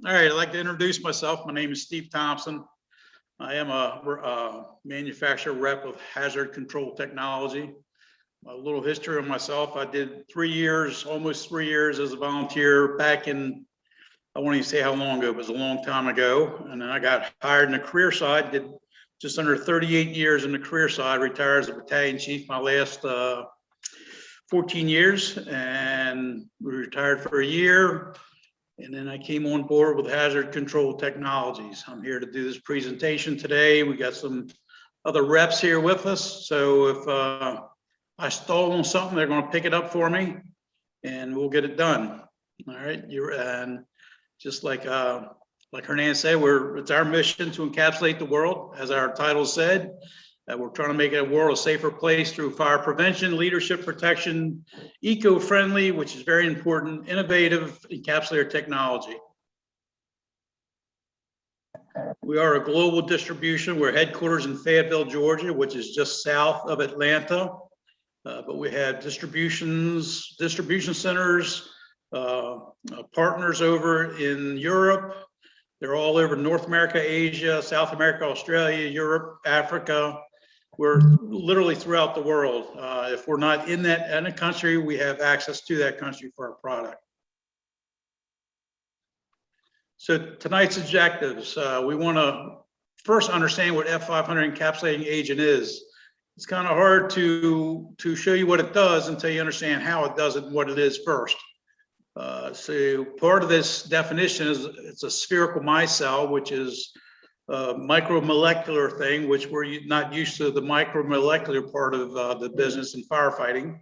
All right, I'd like to introduce myself. My name is Steve Thompson. I am a manufacturer rep of Hazard Control Technology. A little history of myself. I did 3 years, almost 3 years as a volunteer back in, I won't even say how long ago, but it was a long time ago. And then I got hired in the career side, did just under 38 years in the career side, retired as a battalion chief my last 14 years, and we retired for a year. And then I came on board with Hazard Control Technologies. I'm here to do this presentation today. We got some other reps here with us. So if I stall on something, they're going to pick it up for me and we'll get it done. All right. And just like Hernan said, it's our mission to encapsulate the world, as our title said. We're trying to make it a world a safer place through fire prevention, leadership protection, eco-friendly, which is very important, innovative encapsulator technology. We are a global distribution. We're headquarters in Fayetteville, Georgia, which is just south of Atlanta. But we have distribution centers, partners over in Europe. They're all over North America, Asia, South America, Australia, Europe, Africa. We're literally throughout the world. If we're not in a country, we have access to that country for our product. So tonight's objectives, we want to first understand what F500 encapsulating agent is. It's kind of hard to show you what it does until you understand how it does it and what it is first. So part of this definition is it's a spherical micelle, which is a micromolecular thing, which we're not used to the micromolecular part of the business in firefighting.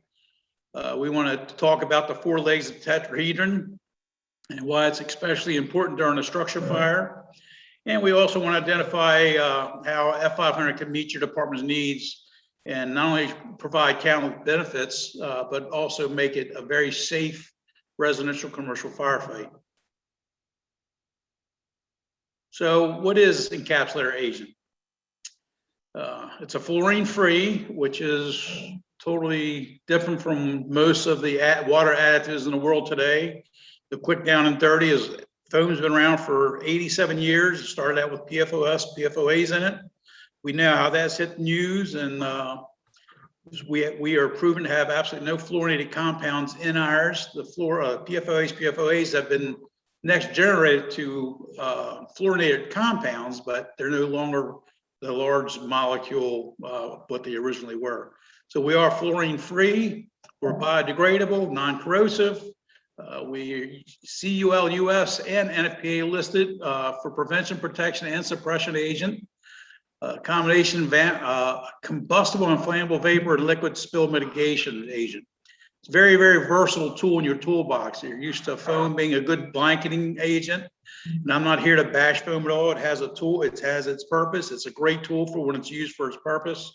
We want to talk about the 4 legs of the tetrahedron and why it's especially important during a structure fire. And we also want to identify how F500 can meet your department's needs and not only provide countless benefits, but also make it a very safe residential commercial firefight. So what is encapsulator agent? It's a fluorine-free, which is totally different from most of the water additives in the world today. The quick down and dirty is foam's been around for 87 years. It started out with PFOS, PFOAs in it. We know how that's hit the news, and we are proven to have absolutely no fluorinated compounds in ours. The PFOAs, PFOAs have been next generated to fluorinated compounds, but they're no longer the large molecule what they originally were. So we are fluorine free, we're biodegradable, non-corrosive. We CUL, US, and NFPA listed for prevention, protection, and suppression agent. Combination combustible and flammable vapor and liquid spill mitigation agent. It's a very, very versatile tool in your toolbox. You're used to foam being a good blanketing agent, and I'm not here to bash foam at all. It has a tool, it has its purpose. It's a great tool for when it's used for its purpose.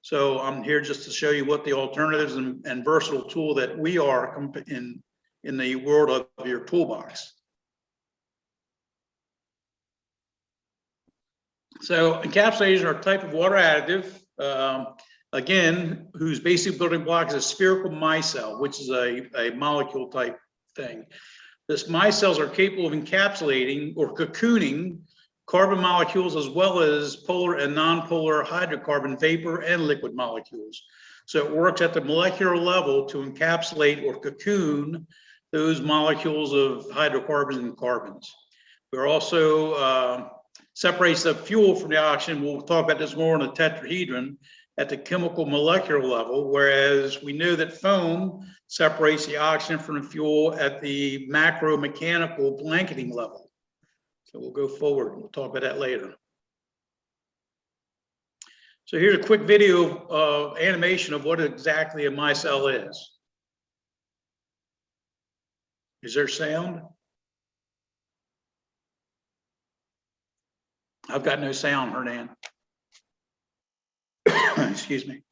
So I'm here just to show you what the alternatives and versatile tool that we are in the world of your toolbox. So encapsulation are a type of water additive, again, whose basic building block is a spherical micelle, which is a molecule type thing. This micelles are capable of encapsulating or cocooning carbon molecules as well as polar and non-polar hydrocarbon vapor and liquid molecules. So it works at the molecular level to encapsulate or cocoon those molecules of hydrocarbons and carbons. We're also separates the fuel from the oxygen. We'll talk about this more in the tetrahedron at the chemical molecular level, whereas we know that foam separates the oxygen from the fuel at the macro mechanical blanketing level. So we'll go forward. We'll talk about that later. So here's a quick video of animation of what exactly a micelle is. Is there sound? I've got no sound, Hernan. Excuse me.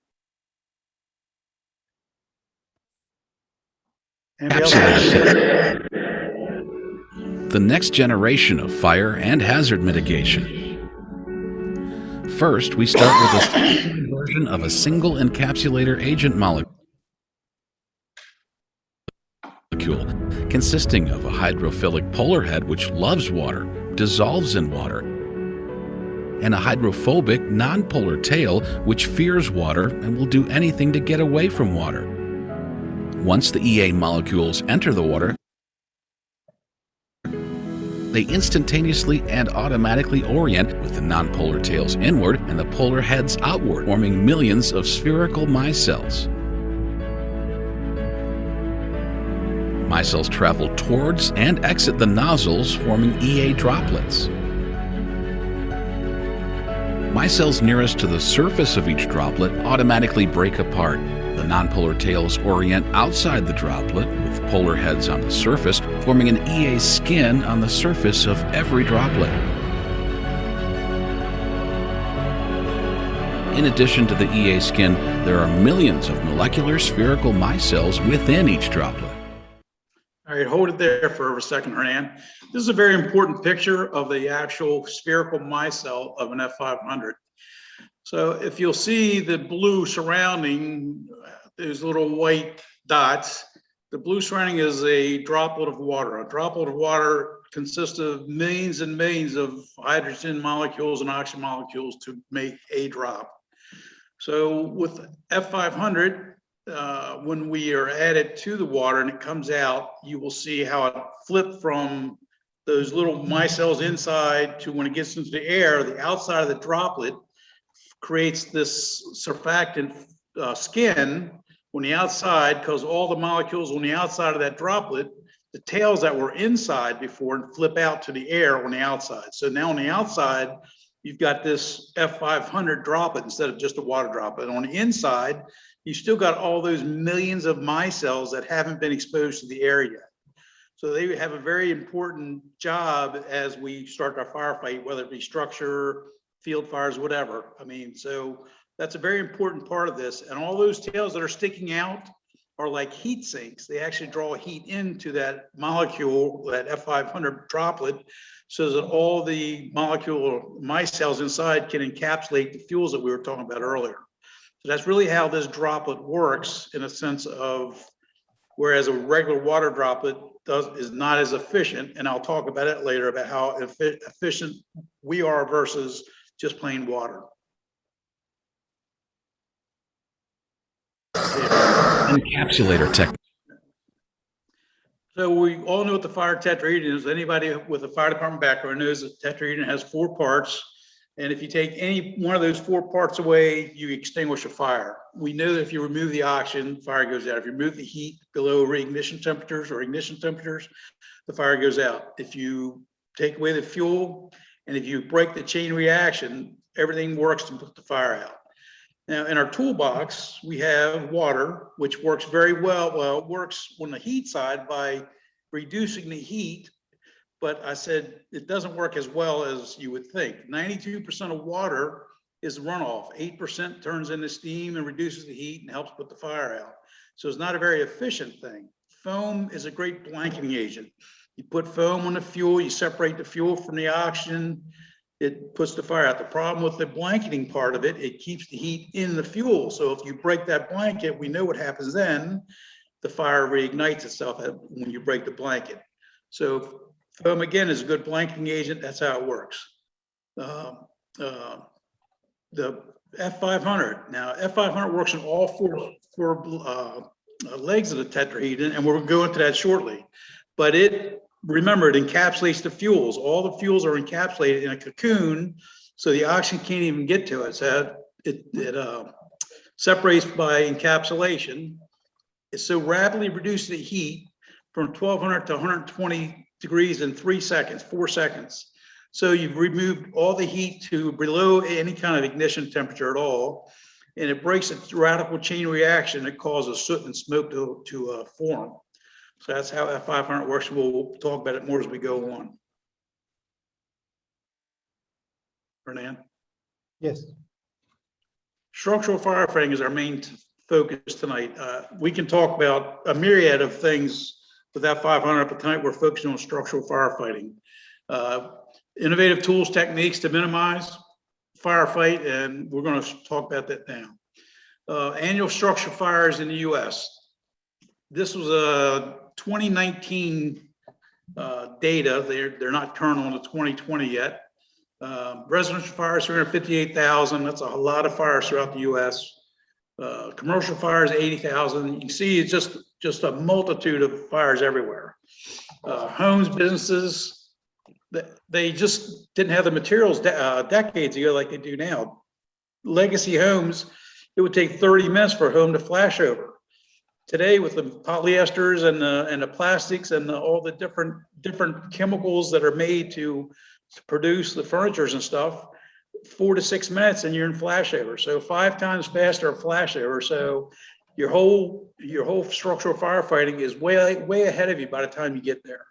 The next generation of fire and hazard mitigation. First, we start with a version of a single encapsulator agent molecule consisting of a hydrophilic polar head which loves water, dissolves in water, and a hydrophobic nonpolar tail which fears water and will do anything to get away from water. Once the EA molecules enter the water, they instantaneously and automatically orient with the nonpolar tails inward and the polar heads outward, forming millions of spherical micelles. Micelles travel towards and exit the nozzles, forming EA droplets. Micelles nearest to the surface of each droplet automatically break apart. The nonpolar tails orient outside the droplet, with polar heads on the surface, forming an EA skin on the surface of every droplet. In addition to the EA skin, there are millions of molecular spherical micelles within each droplet. All right, hold it there for a second, Hernan. This is a very important picture of the actual spherical micelle of an F500. So if you'll see the blue surrounding those little white dots, the blue surrounding is a droplet of water. A droplet of water consists of millions and millions of hydrogen molecules and oxygen molecules to make a drop. So with F500, when we are added to the water and it comes out, you will see how it flipped from those little micelles inside to when it gets into the air, the outside of the droplet creates this surfactant skin on the outside, because all the molecules on the outside of that droplet, the tails that were inside before, flip out to the air on the outside. So now on the outside, you've got this F500 droplet instead of just a water droplet. On the inside, you still got all those millions of micelles that haven't been exposed to the air yet. So they have a very important job as we start our firefight, whether it be structure, field fires, whatever. I mean, so that's a very important part of this. And all those tails that are sticking out are like heat sinks. They actually draw heat into that molecule, that F500 droplet, so that all the molecular micelles inside can encapsulate the fuels that we were talking about earlier. So that's really how this droplet works, in a sense of, whereas a regular water droplet is not as efficient. And I'll talk about it later, about how efficient we are versus just plain water. Encapsulator technique. So we all know what the fire tetrahedron is. Anybody with a fire department background knows that tetrahedron has 4 parts. And if you take any one of those 4 parts away, you extinguish a fire. We know that if you remove the oxygen, fire goes out. If you remove the heat below ignition temperatures, the fire goes out. If you take away the fuel, and if you break the chain reaction, everything works to put the fire out. Now, in our toolbox, we have water, which works very well. Well, it works on the heat side by reducing the heat, but I said it doesn't work as well as you would think. 92% of water is runoff. 8% turns into steam and reduces the heat and helps put the fire out. So it's not a very efficient thing. Foam is a great blanketing agent. You put foam on the fuel, you separate the fuel from the oxygen, it puts the fire out. The problem with the blanketing part of it, it keeps the heat in the fuel. So if you break that blanket, we know what happens then. The fire reignites itself when you break the blanket. So foam, again, is a good blanketing agent. That's how it works. The F500. Now, F500 works on all four legs of the tetrahedron, and we'll go into that shortly. But remember, it encapsulates the fuels. All the fuels are encapsulated in a cocoon, so the oxygen can't even get to it. So it separates by encapsulation. It so rapidly reduces the heat from 1200 to 120 degrees in 4 seconds. So you've removed all the heat to below any kind of ignition temperature at all, and it breaks a radical chain reaction that causes soot and smoke to form. So that's how F500 works. We'll talk about it more as we go on. Hernan? Yes. Structural firefighting is our main focus tonight. We can talk about a myriad of things with F500, but tonight we're focusing on structural firefighting. Innovative tools, techniques to minimize firefight, and we're going to talk about that now. Annual structure fires in the U.S. This was a 2019 data. They're not current on the 2020 yet. Residential fires, 358,000. That's a lot of fires throughout the U.S. Commercial fires, 80,000. You can see it's just a multitude of fires everywhere. Homes, businesses, they just didn't have the materials decades ago like they do now. Legacy homes, it would take 30 minutes for a home to flash over. Today, with the polyesters and the plastics and all the different chemicals that are made to produce the furnitures and stuff, 4 to 6 minutes and you're in flashover. So 5 times faster flashover. So your whole structural firefighting is way ahead of you by the time you get there.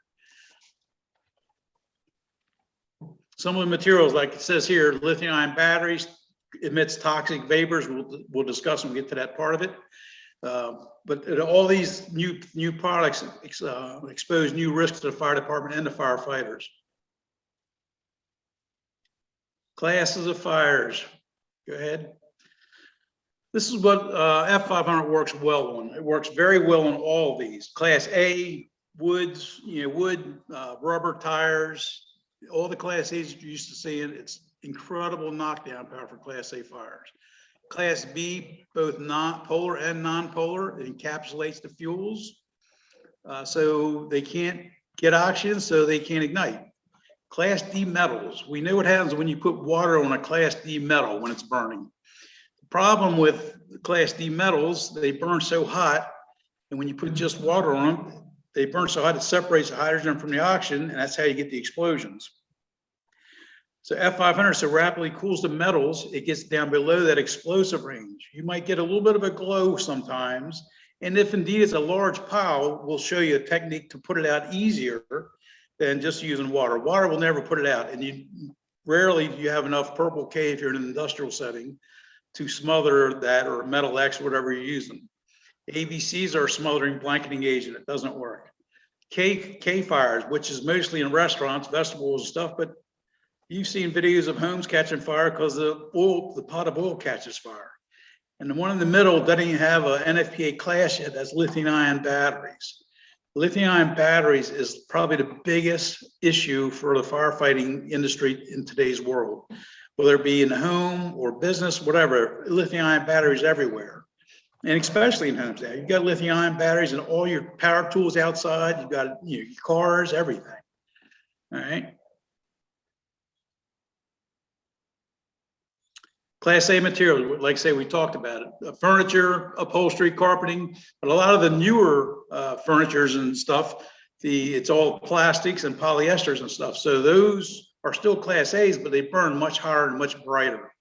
Some of the materials, like it says here, lithium-ion batteries emits toxic vapors. We'll discuss when we get to that part of it. But all these new products expose new risks to the fire department and the firefighters. Classes of fires. Go ahead. This is what F500 works well on. It works very well on all of these. Class A, woods, wood, rubber tires, all the Class A's you used to see it. It's incredible knockdown power for Class A fires. Class B, both polar and non-polar, it encapsulates the fuels. So they can't get oxygen, so they can't ignite. Class D metals, we know what happens when you put water on a Class D metal when it's burning. The problem with Class D metals, they burn so hot, and when you put just water on them, they burn so hot it separates the hydrogen from the oxygen, and that's how you get the explosions. So F500 so rapidly cools the metals, it gets down below that explosive range. You might get a little bit of a glow sometimes, and if indeed it's a large pile, we'll show you a technique to put it out easier than just using water. Water will never put it out, and rarely do you have enough purple K if you're in an industrial setting to smother that, or metal X, whatever you're using. ABCs are a smothering blanketing agent. It doesn't work. K fires, which is mostly in restaurants, vegetables and stuff, but you've seen videos of homes catching fire because the pot of oil catches fire. And the one in the middle doesn't even have a NFPA class yet. That's lithium-ion batteries. Lithium-ion batteries is probably the biggest issue for the firefighting industry in today's world. Whether it be in the home or business, whatever, lithium-ion batteries everywhere. And especially in homes now. You've got lithium-ion batteries in all your power tools outside. You've got your cars, everything. All right. Class A material, like I say, we talked about it. Furniture, upholstery, carpeting, but a lot of the newer furnitures and stuff, it's all plastics and polyesters and stuff. So those are still Class A's, but they burn much harder and much brighter.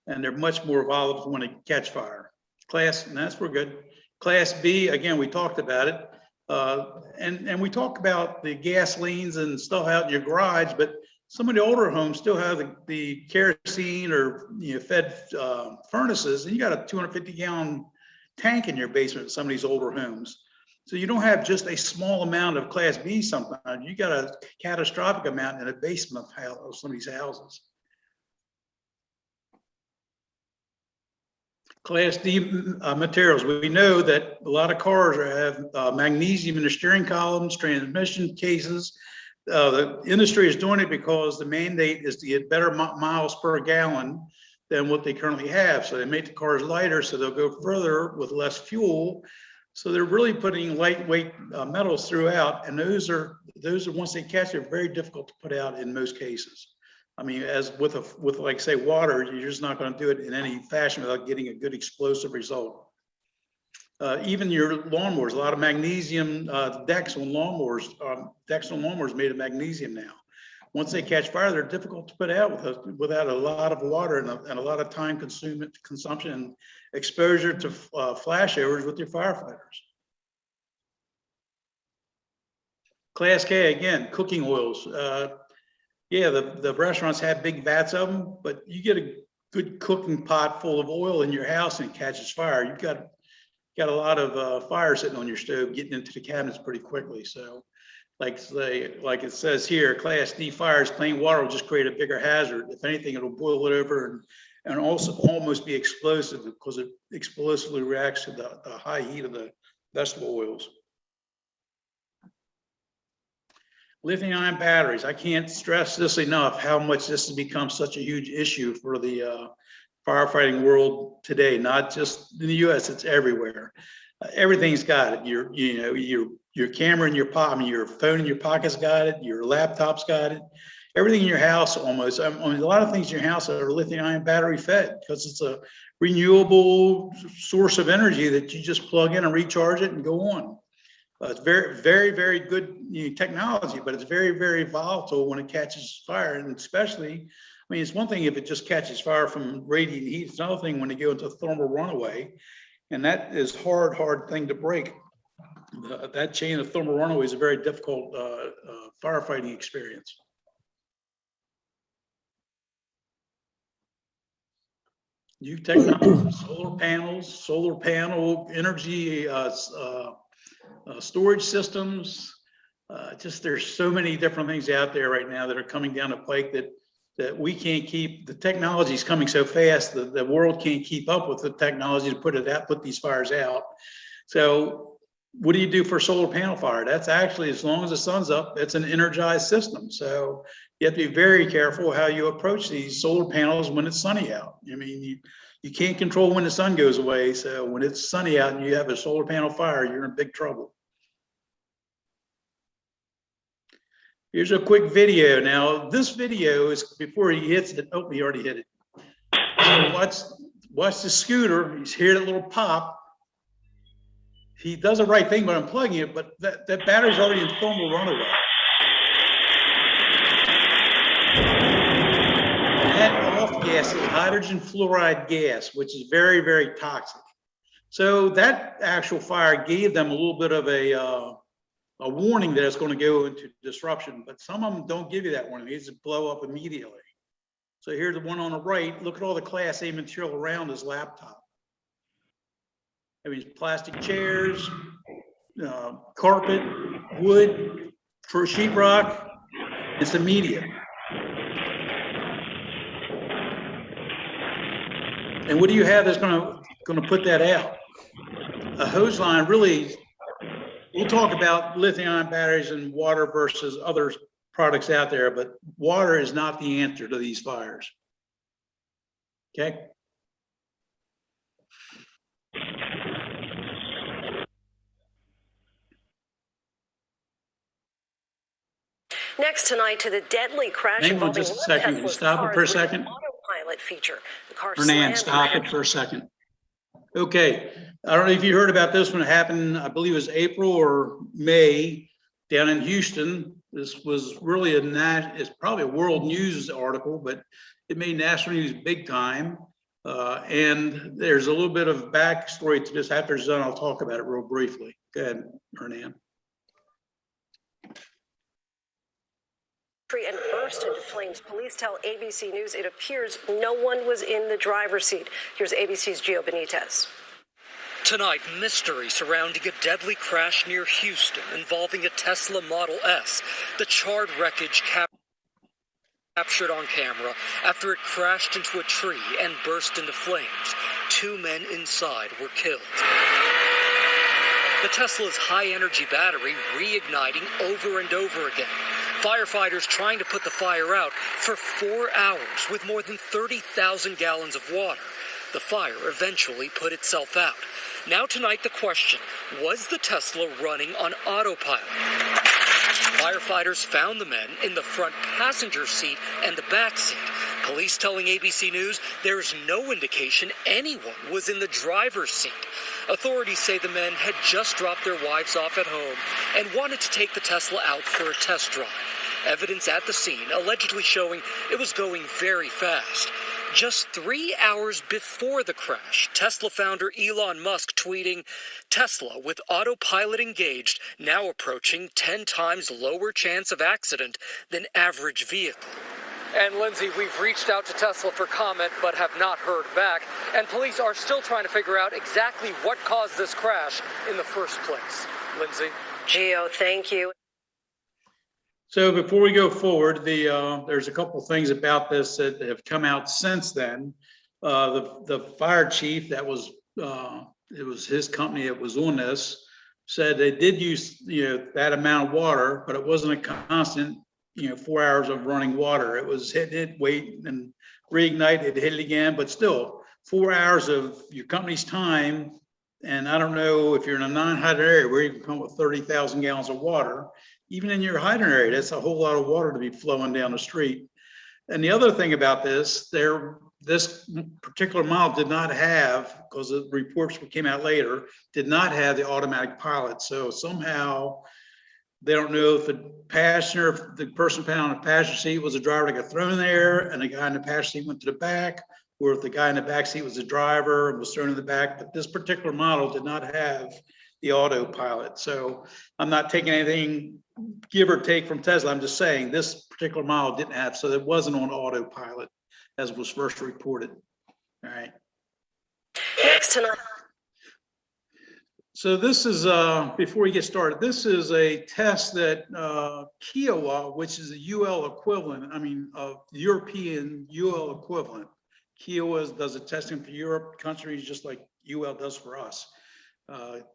And they're much more volatile when they catch fire. And that's we're good. Class B, again, we talked about it. And we talk about the gasolines and stuff out in your garage, but some of the older homes still have the kerosene or fed furnaces, and you got a 250-gallon tank in your basement in some of these older homes. So you don't have just a small amount of Class B sometimes. You got a catastrophic amount in the basement of some of these houses. Class D materials. We know that a lot of cars have magnesium in the steering columns, transmission cases. The industry is doing it because the mandate is to get better miles per gallon than what they currently have. So they make the cars lighter, so they'll go further with less fuel. So they're really putting lightweight metals throughout, and those are once they catch, they're very difficult to put out in most cases. I mean, as with like say water, you're just not going to do it in any fashion without getting a good explosive result. Even your lawnmowers, a lot of magnesium decks on lawnmowers made of magnesium now. Once they catch fire, they're difficult to put out without a lot of water and a lot of time consumption and exposure to flashovers with your firefighters. Class K, again, cooking oils. Yeah, the restaurants have big vats of them, but you get a good cooking pot full of oil in your house and it catches fire. You've got a lot of fire sitting on your stove, getting into the cabinets pretty quickly. So like it says here, Class D fires, plain water will just create a bigger hazard. If anything, it'll boil it over and also almost be explosive because it explosively reacts to the high heat of the vegetable oils. Lithium-ion batteries. I can't stress this enough, how much this has become such a huge issue for the firefighting world today, not just in the US, it's everywhere. Everything's got it. Your camera in your pocket, I mean, your phone in your pocket's got it, your laptop's got it. Everything in your house almost, I mean, a lot of things in your house are lithium-ion battery fed because it's a renewable source of energy that you just plug in and recharge it and go on. It's very, very, very good technology, but it's very, very volatile when it catches fire. And especially, I mean, it's one thing if it just catches fire from radiant heat. It's another thing when you go into thermal runaway. And that is hard thing to break. That chain of thermal runaway is a very difficult firefighting experience. New technology, solar panel energy, storage systems. Just there's so many different things out there right now that are coming down the pike that we can't keep. The technology is coming so fast that the world can't keep up with the technology to put these fires out. So what do you do for solar panel fire? That's actually, as long as the sun's up, it's an energized system. So you have to be very careful how you approach these solar panels when it's sunny out. I mean, you can't control when the sun goes away. So when it's sunny out and you have a solar panel fire, you're in big trouble. Here's a quick video. Now, this video is before he hits it. Oh, he already hit it. So watch the scooter. He's hearing a little pop. He does the right thing by unplugging it, but that battery's already in thermal runaway. And that off gas is hydrogen fluoride gas, which is very, very toxic. So that actual fire gave them a little bit of a warning that it's going to go into disruption, but some of them don't give you that warning. They just blow up immediately. So here's the one on the right. Look at all the Class A material around his laptop. I mean, plastic chairs, carpet, wood, for sheetrock. It's immediate. And what do you have that's going to put that out? A hose line. Really, we'll talk about lithium-ion batteries and water versus other products out there, but water is not the answer to these fires. Okay. Next tonight to the deadly crash Hang on involving just a second. Can you stop it for a second? Autopilot feature. The car Hernan, stop it for a second. Okay. I don't know if you heard about this when it happened. I believe it was April or May down in Houston. This was really it's probably a world news article, but it made national news big time. And there's a little bit of backstory to this. After it's done, I'll talk about it real briefly. Go ahead, Hernan. And burst into flames. Police tell ABC News it appears no one was in the driver's seat. Here's ABC's Gio Benitez. Tonight, mystery surrounding a deadly crash near Houston involving a Tesla Model S. The charred wreckage captured on camera after it crashed into a tree and burst into flames. 2 men inside were killed. The Tesla's high-energy battery reigniting over and over again. Firefighters trying to put the fire out for 4 hours with more than 30,000 gallons of water. The fire eventually put itself out. Now tonight the question, was the Tesla running on autopilot? Firefighters found the men in the front passenger seat and the back seat. Police telling ABC News there is no indication anyone was in the driver's seat. Authorities say the men had just dropped their wives off at home and wanted to take the Tesla out for a test drive. Evidence at the scene allegedly showing it was going very fast. Just 3 hours before the crash, Tesla founder Elon Musk tweeting, "Tesla with autopilot engaged, now approaching 10 times lower chance of accident than average vehicle." And Lindsay, we've reached out to Tesla for comment, but have not heard back. And police are still trying to figure out exactly what caused this crash in the first place. Lindsay? Gio, thank you. So before we go forward, there's a couple things about this that have come out since then. The fire chief, it was his company that was on this, said they did use, that amount of water, but it wasn't a constant, 4 hours of running water. It was hit it, wait, and reignite it, hit it again, but still 4 hours of your company's time. And I don't know if you're in a non-hydrant area where you can come with 30,000 gallons of water, even in your hydrant area, that's a whole lot of water to be flowing down the street. And the other thing about this, this particular model did not have, because the reports came out later, did not have the automatic pilot. So somehow they don't know if the passenger, if the person on the passenger seat was a driver that got thrown there and the guy in the passenger seat went to the back, or if the guy in the back seat was the driver and was thrown in the back. But this particular model did not have the autopilot. So I'm not taking anything, give or take, from Tesla. I'm just saying this particular model didn't have, so it wasn't on autopilot as was first reported. All right. Next tonight. So this is, before we get started, this is a test that Kiowa, which is a UL equivalent, European UL equivalent. Kiowa does the testing for Europe countries just like UL does for us.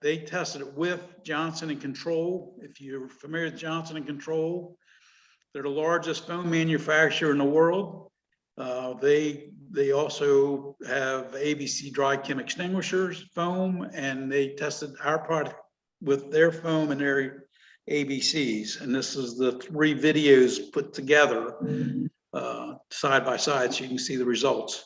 They tested it with Johnson & Control. If you're familiar with Johnson & Control, they're the largest foam manufacturer in the world. They also have ABC dry chem extinguishers foam, and they tested our product with their foam and their ABCs. And this is the 3 videos put together side by side, so you can see the results.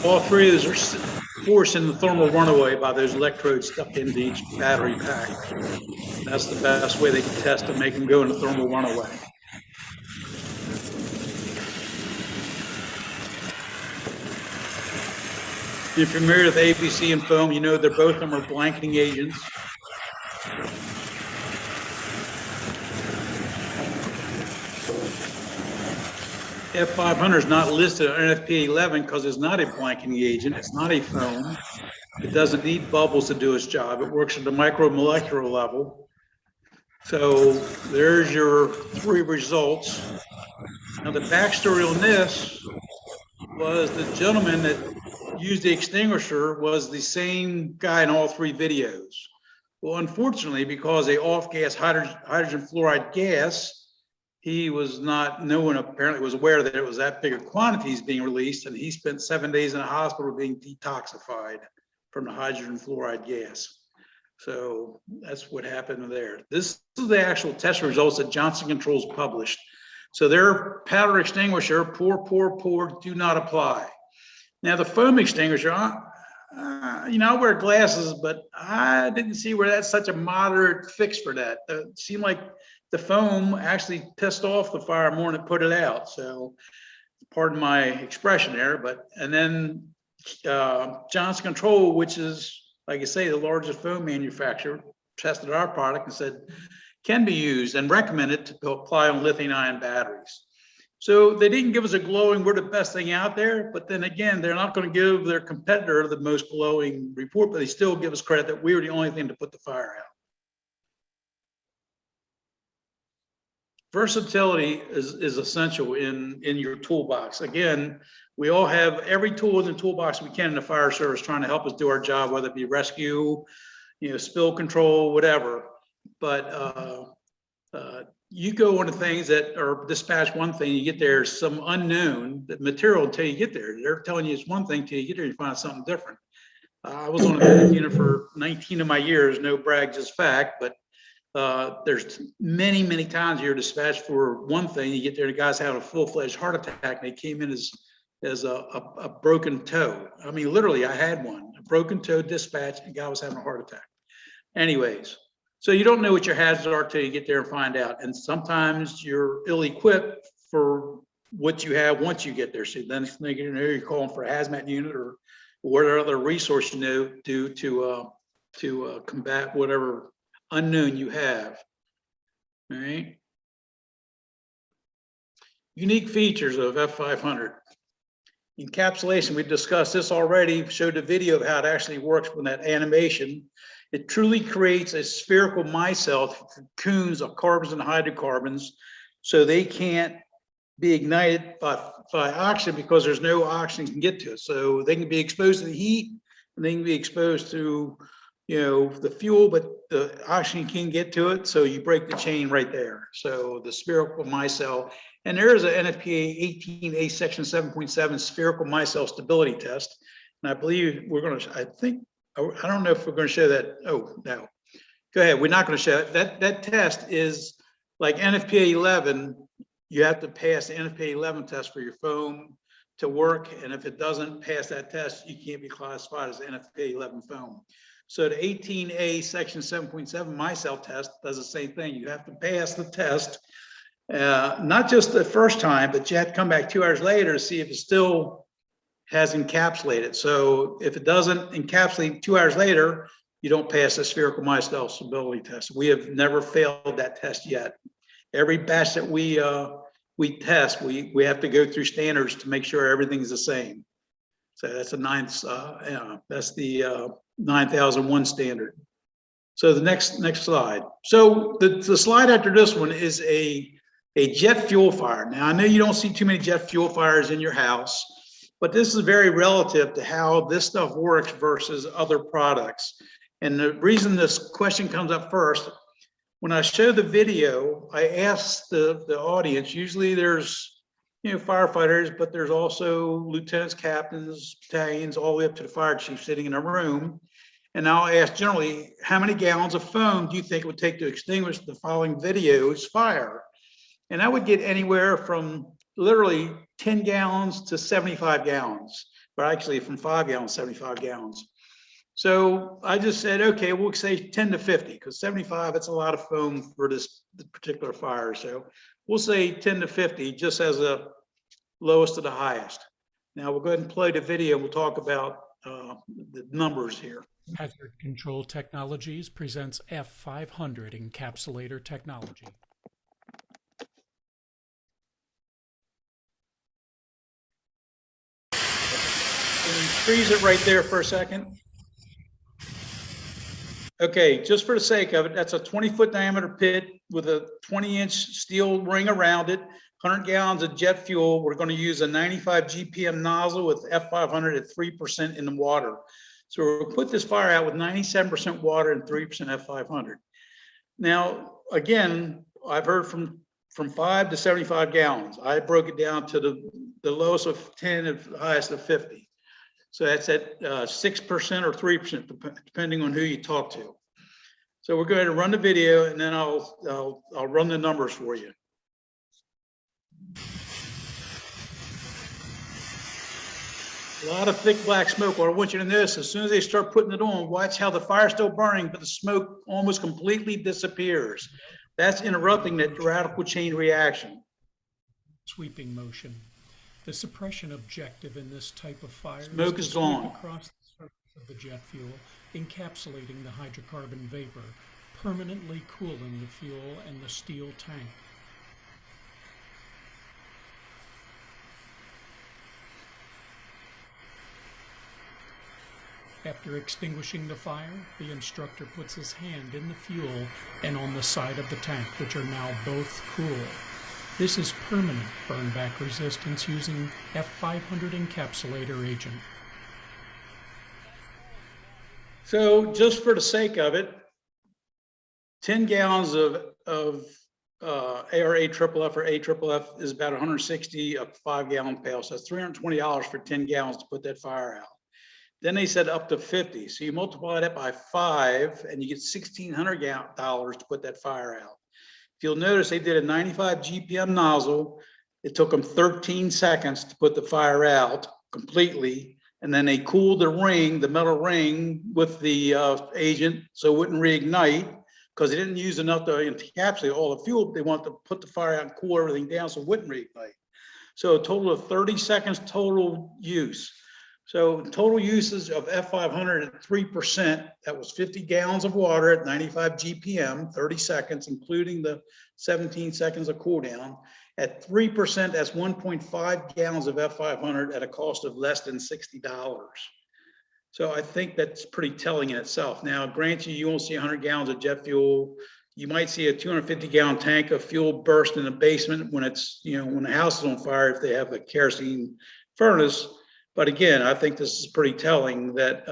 All 3 of those are forced in the thermal runaway by those electrodes stuck into each battery pack. That's the best way they can test to make them go into thermal runaway. If you're familiar with ABC and foam, you know they're both of them are blanketing agents. F500 is not listed on NFPA 11 because it's not a blanketing agent. It's not a foam. It doesn't need bubbles to do its job. It works at the micromolecular level. So there's your 3 results. Now the backstory on this was the gentleman that used the extinguisher was the same guy in all 3 videos. Well, unfortunately, because they off-gas hydrogen fluoride gas, no one apparently was aware that it was that big of quantities being released, and he spent 7 days in a hospital being detoxified from the hydrogen fluoride gas. So that's what happened there. This is the actual test results that Johnson Controls published. So their powder extinguisher, pour, do not apply. Now the foam extinguisher, I wear glasses, but I didn't see where that's such a moderate fix for that. It seemed like the foam actually pissed off the fire more than it put it out. So pardon my expression there, and then Johnson Control, which is, like I say, the largest foam manufacturer, tested our product and said can be used and recommended to apply on lithium-ion batteries. So they didn't give us a glowing, we're the best thing out there, but then again, they're not going to give their competitor the most glowing report, but they still give us credit that we were the only thing to put the fire out. Versatility is essential in your toolbox. Again, we all have every tool in the toolbox we can in the fire service trying to help us do our job, whether it be rescue, spill control, whatever. But you go on to things that are dispatch one thing, you get there, some unknown material until you get there. They're telling you it's one thing till you get there, you find something different. I was on a medic unit for 19 of my years, no brag, just fact, but there's many times you're dispatched for one thing, you get there, the guy's having a full-fledged heart attack, and they came in as a broken toe. I mean, literally, I had one, a broken toe dispatch, and the guy was having a heart attack. Anyways, so you don't know what your hazards are till you get there and find out. And sometimes you're ill-equipped for what you have once you get there. So then you're calling for a hazmat unit or whatever other resource to combat whatever unknown you have. All right. Unique features of F500. encapsulation, we discussed this already, showed a video of how it actually works with that animation. It truly creates a spherical micelle, cocoons of carbons and hydrocarbons, so they can't be ignited by oxygen because there's no oxygen can get to it. So they can be exposed to the heat and they can be exposed to, the fuel, but the oxygen can't get to it. So you break the chain right there. So the spherical micelle, and there is a NFPA 18A section 7.7 spherical micelle stability test. And I believe I don't know if we're going to show that. Oh, no. Go ahead. We're not going to show it. That test is like NFPA 11. You have to pass the NFPA 11 test for your foam to work. And if it doesn't pass that test, you can't be classified as NFPA 11 foam. So the 18A section 7.7 micelle test does the same thing. You have to pass the test, not just the first time, but you have to come back 2 hours later to see if it still has encapsulated. So if it doesn't encapsulate 2 hours later, you don't pass the spherical micelle stability test. We have never failed that test yet. Every batch that we test, we have to go through standards to make sure everything's the same. So that's that's the 9001 standard. So the next slide. So the slide after this one is a jet fuel fire. Now I know you don't see too many jet fuel fires in your house, but this is very relative to how this stuff works versus other products. And the reason this question comes up first, when I show the video, I ask the audience, usually there's firefighters, but there's also lieutenants, captains, battalions, all the way up to the fire chief sitting in a room. And I'll ask generally, how many gallons of foam do you think it would take to extinguish the following video's fire? And I would get anywhere from literally 10 gallons to 75 gallons, but actually from 5 gallons, 75 gallons. So I just said, okay, we'll say 10 to 50, because 75, that's a lot of foam for this particular fire. So we'll say 10 to 50, just as a lowest to the highest. Now we'll go ahead and play the video. We'll talk about the numbers here. Hazard Control Technologies presents F500 encapsulator technology. Can you freeze it right there for a second? Okay, just for the sake of it, that's a 20-foot diameter pit with a 20-inch steel ring around it, 100 gallons of jet fuel. We're going to use a 95 GPM nozzle with F500 at 3% in the water. So we'll put this fire out with 97% water and 3% F500. Now, again, I've heard from 5 to 75 gallons. I broke it down to the lowest of 10 and the highest of 50. So that's at 6% or 3%, depending on who you talk to. So we're going to run the video, and then I'll run the numbers for you. A lot of thick black smoke. What I want you to notice, as soon as they start putting it on, watch how the fire's still burning, but the smoke almost completely disappears. That's interrupting that radical chain reaction. Sweeping motion. The suppression objective in this type of fire Smoke is gone across the surface of the jet fuel, encapsulating the hydrocarbon vapor, permanently cooling the fuel and the steel tank. After extinguishing the fire, the instructor puts his hand in the fuel and on the side of the tank, which are now both cool. This is permanent burn back resistance using F500 encapsulator agent. So just for the sake of it, 10 gallons of ARAFFF or AFFF is about 160 a 5-gallon pail. So that's $320 for 10 gallons to put that fire out. Then they said up to 50. So you multiply that by 5 and you get $1,600 to put that fire out. If you'll notice, they did a 95 GPM nozzle. It took them 13 seconds to put the fire out completely. And then they cooled the ring, the metal ring, with the agent so it wouldn't reignite, because they didn't use enough to encapsulate all the fuel. But they wanted to put the fire out and cool everything down so it wouldn't reignite. So a total of 30 seconds total use. So total usage of F500 at 3%, that was 50 gallons of water at 95 GPM, 30 seconds, including the 17 seconds of cool down. At 3%, that's 1.5 gallons of F500 at a cost of less than $60. So I think that's pretty telling in itself. Now, grant you won't see 100 gallons of jet fuel. You might see a 250-gallon tank of fuel burst in the basement when it's, when the house is on fire, if they have a kerosene furnace. But again, I think this is pretty telling that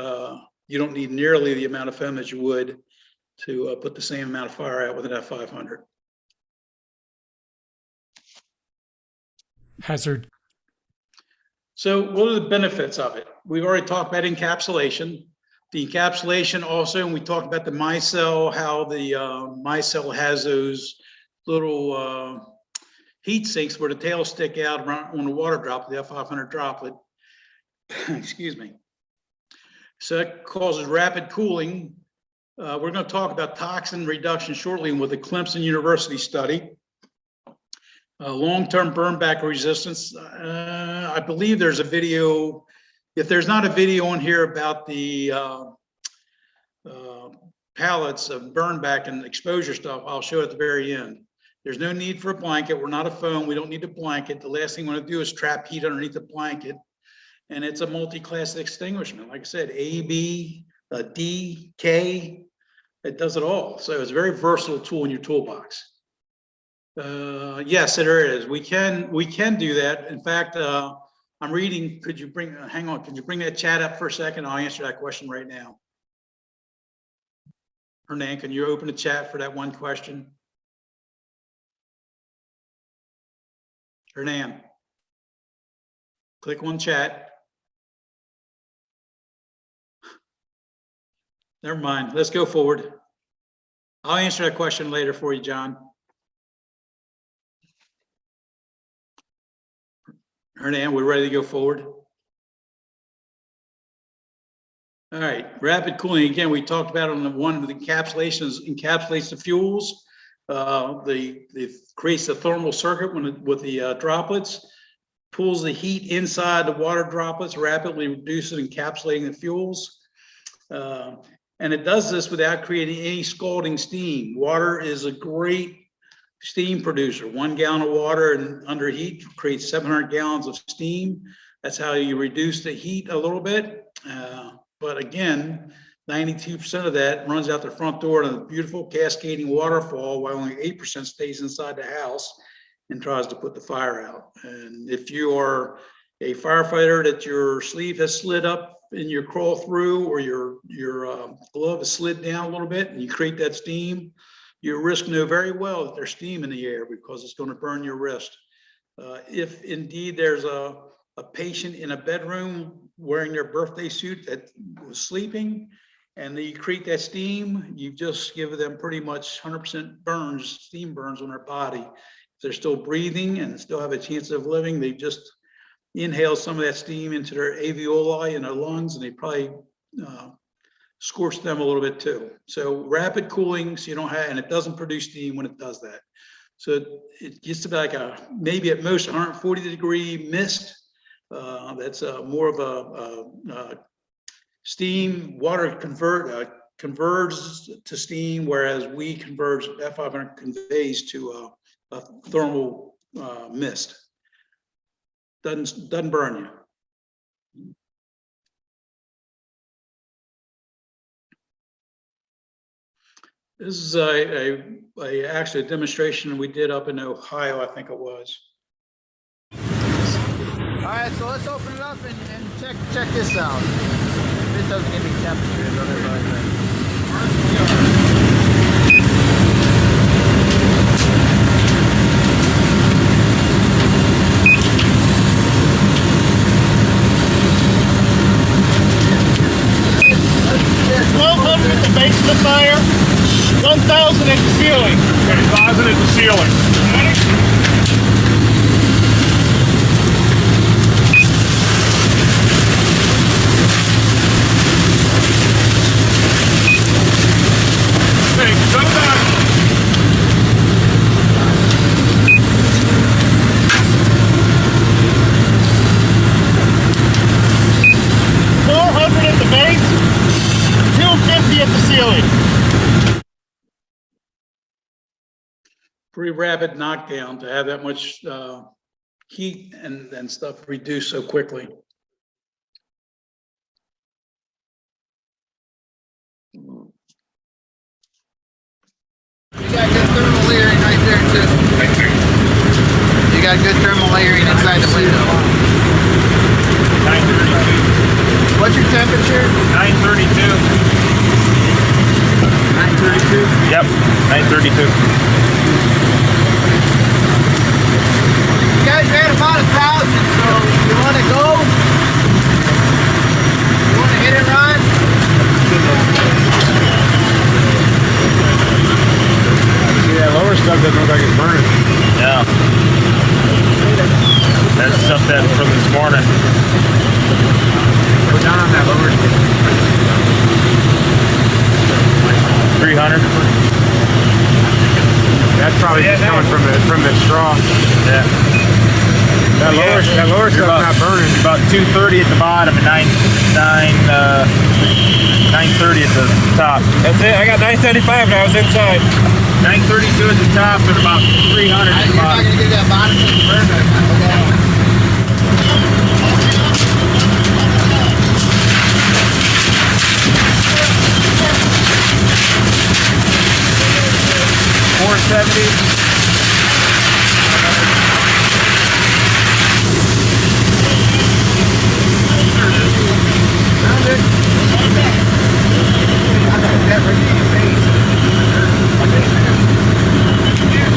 you don't need nearly the amount of foam that you would to put the same amount of fire out with an F500. Hazard. So what are the benefits of it? We've already talked about encapsulation. The encapsulation also, and we talked about the micelle, how the micelle has those little heat sinks where the tails stick out on the water droplet, the F500 droplet. Excuse me. So that causes rapid cooling. We're going to talk about toxin reduction shortly with the Clemson University study. Long-term burn back resistance. I believe there's a video. If there's not a video on here about the pallets of burn back and exposure stuff, I'll show it at the very end. There's no need for a blanket. We're not a foam. We don't need a blanket. The last thing we want to do is trap heat underneath the blanket. And it's a multi-class extinguishment. Like I said, A, B, D, K, it does it all. So it's a very versatile tool in your toolbox. Yes, there is. We can do that. In fact, I'm reading. Could you bring? Hang on. Could you bring that chat up for a second? I'll answer that question right now. Hernan, can you open the chat for that one question? Hernan, click on chat. Never mind. Let's go forward. I'll answer that question later for you, John. Hernan, we're ready to go forward. All right, rapid cooling. Again, we talked about on the one with encapsulations, encapsulates the fuels. It creates the thermal circuit with the droplets, pulls the heat inside the water droplets, rapidly reduces encapsulating the fuels. And it does this without creating any scalding steam. Water is a great steam producer. 1 gallon of water and under heat creates 700 gallons of steam. That's how you reduce the heat a little bit. But again, 92% of that runs out the front door in a beautiful cascading waterfall, while only 8% stays inside the house and tries to put the fire out. And if you are a firefighter that your sleeve has slid up in your crawl through, or your glove is slid down a little bit, and you create that steam, your wrist know very well that there's steam in the air, because it's going to burn your wrist. If indeed there's a patient in a bedroom wearing their birthday suit that was sleeping, and they create that steam, you just give them pretty much 100% burns, steam burns on their body. If they're still breathing and still have a chance of living, they just inhale some of that steam into their alveoli and their lungs, and they probably scorch them a little bit too. So rapid cooling, so you don't have, and it doesn't produce steam when it does that. So it gets to be like maybe at most 140-degree mist. That's more of a steam. Water converts to steam, whereas we converge, F500 conveys to a thermal mist. Doesn't burn you. This is actually a demonstration we did up in Ohio, I think it was. All right, so let's open it up and check this out. If this doesn't give me temperature, don't realize that. There's 1,200 at the base of the fire, 1,000 at the ceiling. Okay, 1,000 at the ceiling. Okay, go back. pretty rapid knockdown to have that much heat and stuff reduced so quickly. You got good thermal layering right there too. You got good thermal layering inside the window. 932. What's your temperature? 932. 932. Yep, 932. You guys ran about 1,000, so you want to go? You want to hit and run? See, that lower stuff doesn't look like it's burning. Yeah. That's stuff that from this morning. Go down on that lower stuff. 300. That's probably just coming from the straw. Yeah. That lower stuff's not burning. About 230 at the bottom and 930 at the top. That's it. I got 975 and I was inside. 932 at the top and about 300 at the You're not bottom. going to get that bottom thing burn right now.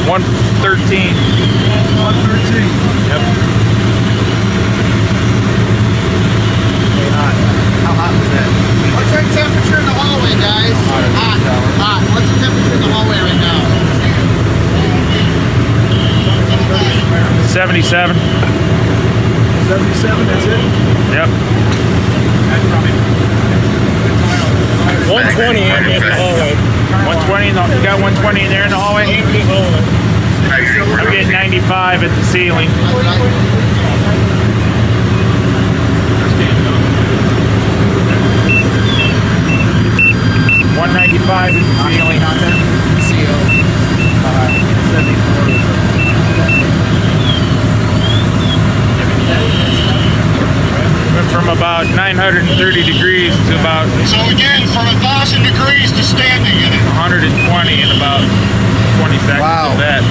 $113. Yep. How hot was that? What's your temperature in the hallway, guys? Hot. Hot. What's the temperature in the hallway right now? 77. 77, that's it? Yep. 120 in the hallway. 120 in the, you got 120 in there in the hallway? I'm getting 95 at the ceiling. 195 at the ceiling. Went from about 930 degrees to about So again, from 1,000 degrees to standing in it. 120 in about 20 seconds Wow. of that.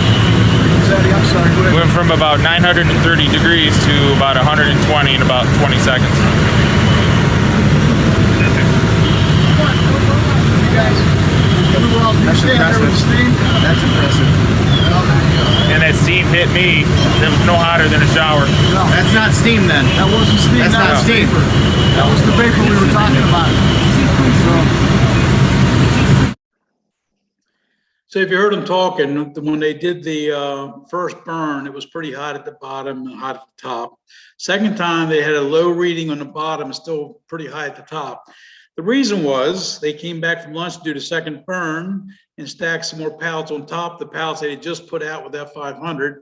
I'm sorry, go ahead. Went from about 930 degrees to about 120 in about 20 seconds. That's impressive. That's impressive. And that steam hit me. It was no hotter than a shower. No, that's not steam then. That wasn't steam. That's not steam. That was the vapor we were talking about. So if you heard them talking, when they did the first burn, it was pretty hot at the bottom and hot at the top. Second time, they had a low reading on the bottom and still pretty high at the top. The reason was they came back from lunch to do the second burn and stacked some more pallets on top of the pallets they had just put out with F500.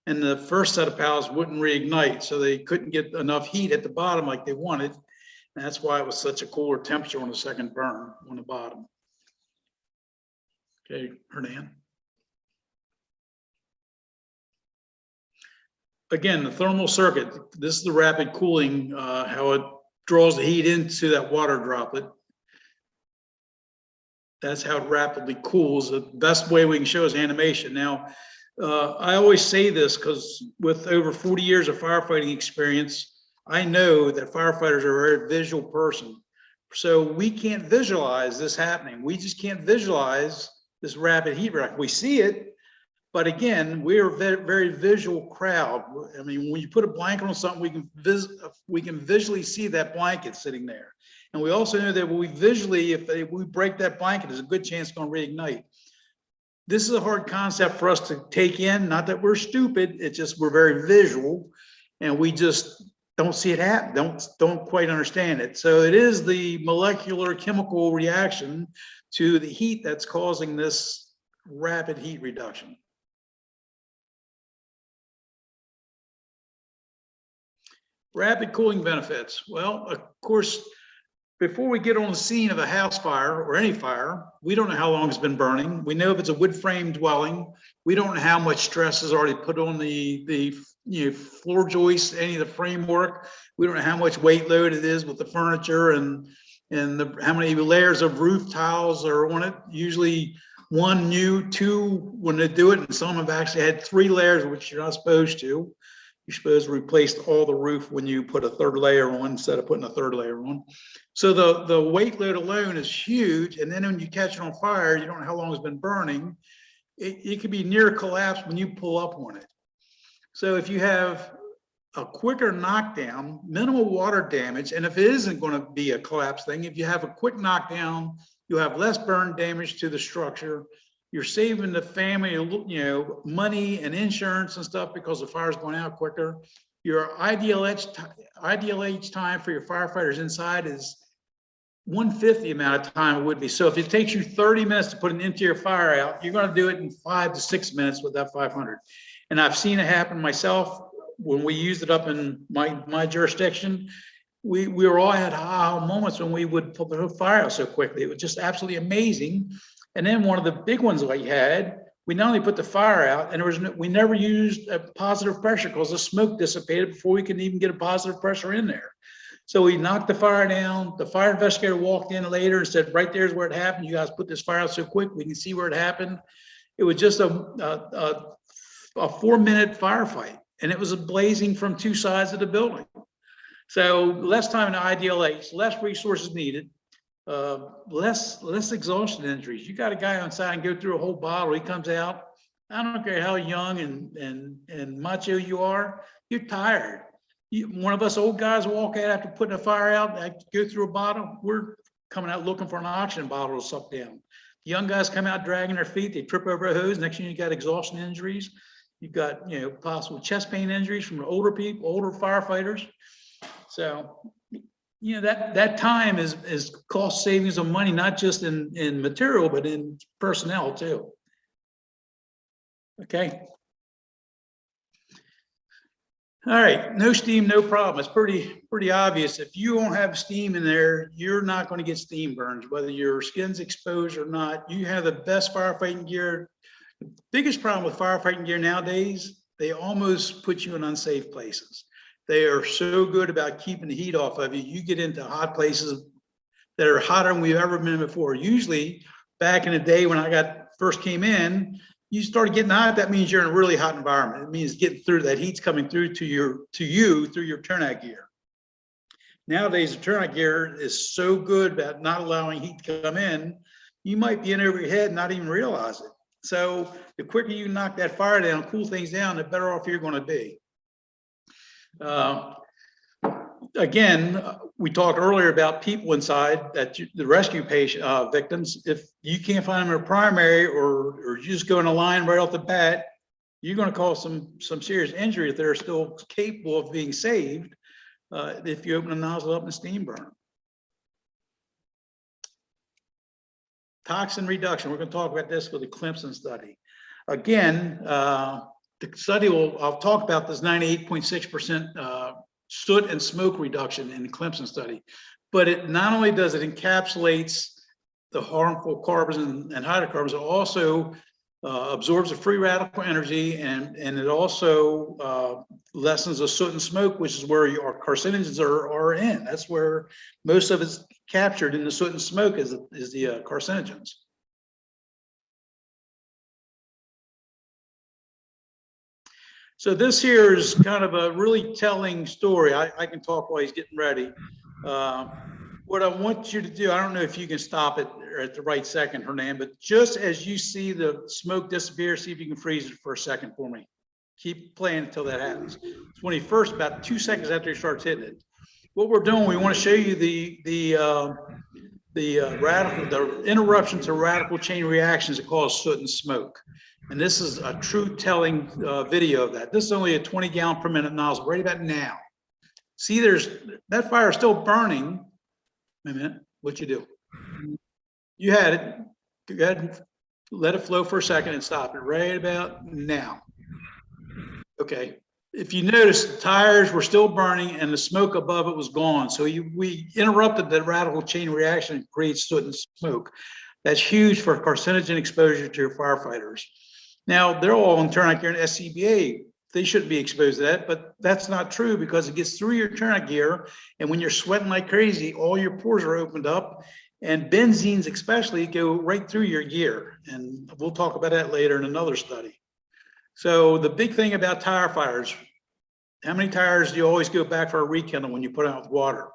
And the first set of pallets wouldn't reignite, so they couldn't get enough heat at the bottom like they wanted. And that's why it was such a cooler temperature on the second burn on the bottom. Okay, Hernan. Again, the thermal circuit, this is the rapid cooling, how it draws the heat into that water droplet. That's how it rapidly cools. The best way we can show is animation. Now, I always say this because with over 40 years of firefighting experience, I know that firefighters are a very visual person. So we can't visualize this happening. We just can't visualize this rapid heat reaction. We see it, but again, we're a very, very visual crowd. I mean, when you put a blanket on something, we can visually see that blanket sitting there. And we also know that when we visually, if we break that blanket, there's a good chance it's going to reignite. This is a hard concept for us to take in. Not that we're stupid, it's just we're very visual, and we just don't see it happen. Don't quite understand it. So it is the molecular chemical reaction to the heat that's causing this rapid heat reduction. Rapid cooling benefits. Well, of course, before we get on the scene of a house fire or any fire, we don't know how long it's been burning. We know if it's a wood frame dwelling, we don't know how much stress is already put on the floor joists, any of the framework. We don't know how much weight load it is with the furniture and how many layers of roof tiles are on it. Usually one, new, two when they do it, and some have actually had 3 layers, which you're not supposed to. You're supposed to replace all the roof when you put a 3rd layer on instead of putting a 3rd layer on. So the weight load alone is huge. And then when you catch it on fire, you don't know how long it's been burning. It could be near collapse when you pull up on it. So if you have a quicker knockdown, minimal water damage, and if it isn't going to be a collapse thing, if you have a quick knockdown, you'll have less burn damage to the structure. You're saving the family, money and insurance and stuff because the fire's going out quicker. Your ideal age time for your firefighters inside is 1/5 the amount of time it would be. So if it takes you 30 minutes to put an interior fire out, you're going to do it in 5 to 6 minutes with that 500. And I've seen it happen myself when we used it up in my jurisdiction. We were all had aha moments when we would put the fire out so quickly. It was just absolutely amazing. And then one of the big ones we had, we not only put the fire out, and we never used a positive pressure because the smoke dissipated before we could even get a positive pressure in there. So we knocked the fire down. The fire investigator walked in later and said, right there's where it happened. You guys put this fire out so quick, we can see where it happened. It was just a 4-minute firefight, and it was blazing from 2 sides of the building. So less time in IDLH, less resources needed. Less exhaustion injuries. You got a guy on site and go through a whole bottle. He comes out. I don't care how young and macho you are. You're tired. One of us old guys walk out after putting a fire out. I go through a bottle. We're coming out looking for an oxygen bottle to suck down. The young guys come out dragging their feet. They trip over a hose. Next thing you got exhaustion injuries. You've got possible chest pain injuries from older people, older firefighters. So. That time is cost savings of money, not just in material, but in personnel too. Okay. All right, no steam, no problem. It's pretty obvious. If you don't have steam in there, you're not going to get steam burns, whether your skin's exposed or not. You have the best firefighting gear. The biggest problem with firefighting gear nowadays, they almost put you in unsafe places. They are so good about keeping the heat off of you. You get into hot places that are hotter than we've ever been before. Usually, back in the day when I first came in, you started getting hot. That means you're in a really hot environment. It means getting through that heat's coming through to you through your turnout gear. Nowadays, the turnout gear is so good about not allowing heat to come in. You might be in over your head and not even realize it. So the quicker you knock that fire down, cool things down, the better off you're going to be. Again, we talked earlier about people inside the rescue patient victims. If you can't find them in a primary or you just go in a line right off the bat, you're going to cause some serious injury if they're still capable of being saved if you open the nozzle up and steam burn. Toxin reduction. We're going to talk about this with the Clemson study. Again, the study I'll talk about this 98.6% soot and smoke reduction in the Clemson study, but it not only does it encapsulates the harmful carbons and hydrocarbons, it also absorbs the free radical energy, and it also lessens the soot and smoke, which is where your carcinogens are in. That's where most of it's captured in the soot and smoke is the carcinogens. So this here is kind of a really telling story. I can talk while he's getting ready. What I want you to do, I don't know if you can stop it at the right second, Hernan, but just as you see the smoke disappear, see if you can freeze it for a second for me. Keep playing until that happens. It's when he first, about 2 seconds after he starts hitting it. What we're doing, we want to show you the interruption to radical chain reactions that cause soot and smoke. And this is a true telling video of that. This is only a 20 gallon per minute nozzle right about now. See, that fire is still burning. Wait a minute, what'd you do? You had it. Go ahead and let it flow for a second and stop it right about now. Okay, if you notice, the tires were still burning and the smoke above it was gone. So we interrupted the radical chain reaction and creates soot and smoke. That's huge for carcinogen exposure to your firefighters. Now, they're all in turnout gear and SCBA. They shouldn't be exposed to that, but that's not true because it gets through your turnout gear. And when you're sweating like crazy, all your pores are opened up, and benzenes especially go right through your gear. And we'll talk about that later in another study. So the big thing about tire fires, how many tires do you always go back for a rekindle when you put out with water?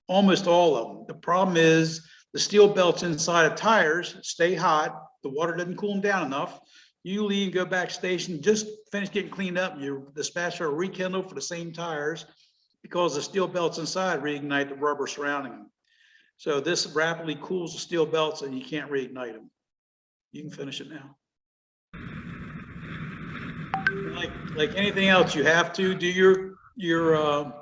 Almost all of them. The problem is the steel belts inside of tires stay hot. The water doesn't cool them down enough. You leave, go back station, just finish getting cleaned up. You dispatch for a rekindle for the same tires because the steel belts inside reignite the rubber surrounding them. So this rapidly cools the steel belts and you can't reignite them. You can finish it now. Like anything else, you have to do your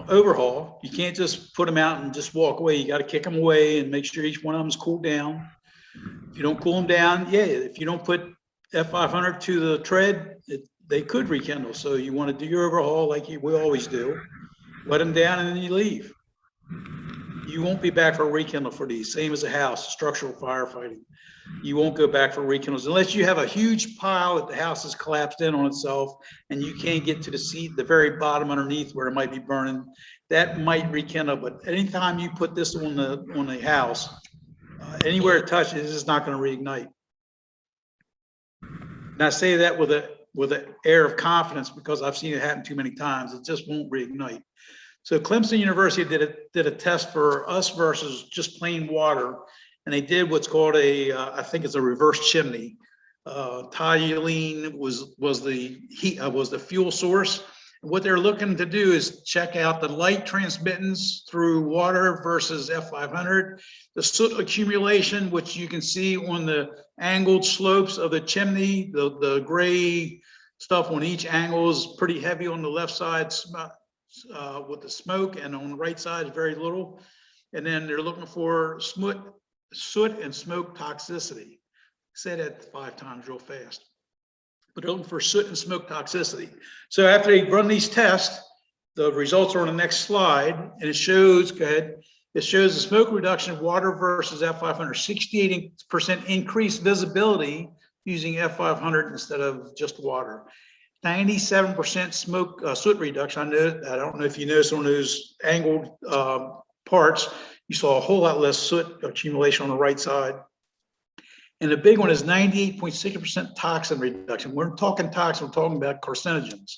overhaul. You can't just put them out and just walk away. You got to kick them away and make sure each one of them is cooled down. If you don't cool them down, yeah, if you don't put F500 to the tread, they could rekindle. So you want to do your overhaul like we always do. Let them down and then you leave. You won't be back for a rekindle for these. Same as a house, structural firefighting. You won't go back for rekindles unless you have a huge pile that the house has collapsed in on itself and you can't get to the seat, the very bottom underneath where it might be burning. That might rekindle, but anytime you put this on the house, anywhere it touches, it's not going to reignite. And I say that with an air of confidence because I've seen it happen too many times. It just won't reignite. So Clemson University did a test for us versus just plain water. And they did what's called I think it's a reverse chimney. Toluene was the fuel source. And what they're looking to do is check out the light transmittance through water versus F500, the soot accumulation, which you can see on the angled slopes of the chimney. The gray stuff on each angle is pretty heavy on the left side with the smoke, and on the right side is very little. And then they're looking for soot and smoke toxicity. Say that 5 times real fast. But they're looking for soot and smoke toxicity. So after they run these tests, the results are on the next slide, and it shows, go ahead, it shows the smoke reduction of water versus F500, 68% increased visibility using F500 instead of just water. 97% smoke soot reduction. I don't know if you noticed on those angled parts, you saw a whole lot less soot accumulation on the right side. And the big one is 98.6% toxin reduction. We're talking toxin, we're talking about carcinogens.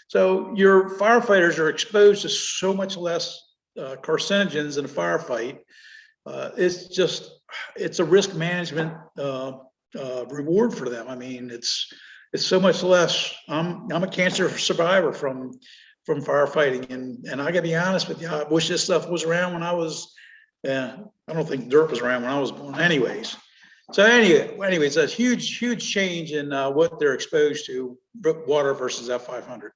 So your firefighters are exposed to so much less carcinogens in a firefight. It's a risk management reward for them. I mean, it's so much less. I'm a cancer survivor from firefighting, and I gotta be honest with you, I wish this stuff was around when I was. I don't think dirt was around when I was born, anyways. So anyways, a huge change in what they're exposed to, water versus F500.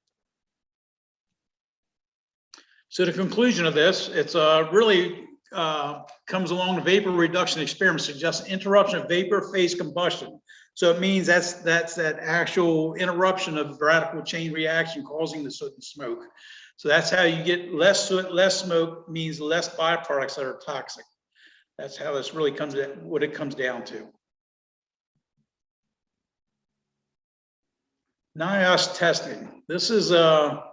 So the conclusion of this, it's really comes along the vapor reduction experiment, suggests interruption of vapor phase combustion. So it means that's that actual interruption of radical chain reaction causing the soot and smoke. So that's how you get less soot, less smoke, means less byproducts that are toxic. That's how this really comes at what it comes down to. NIOSH testing. This is a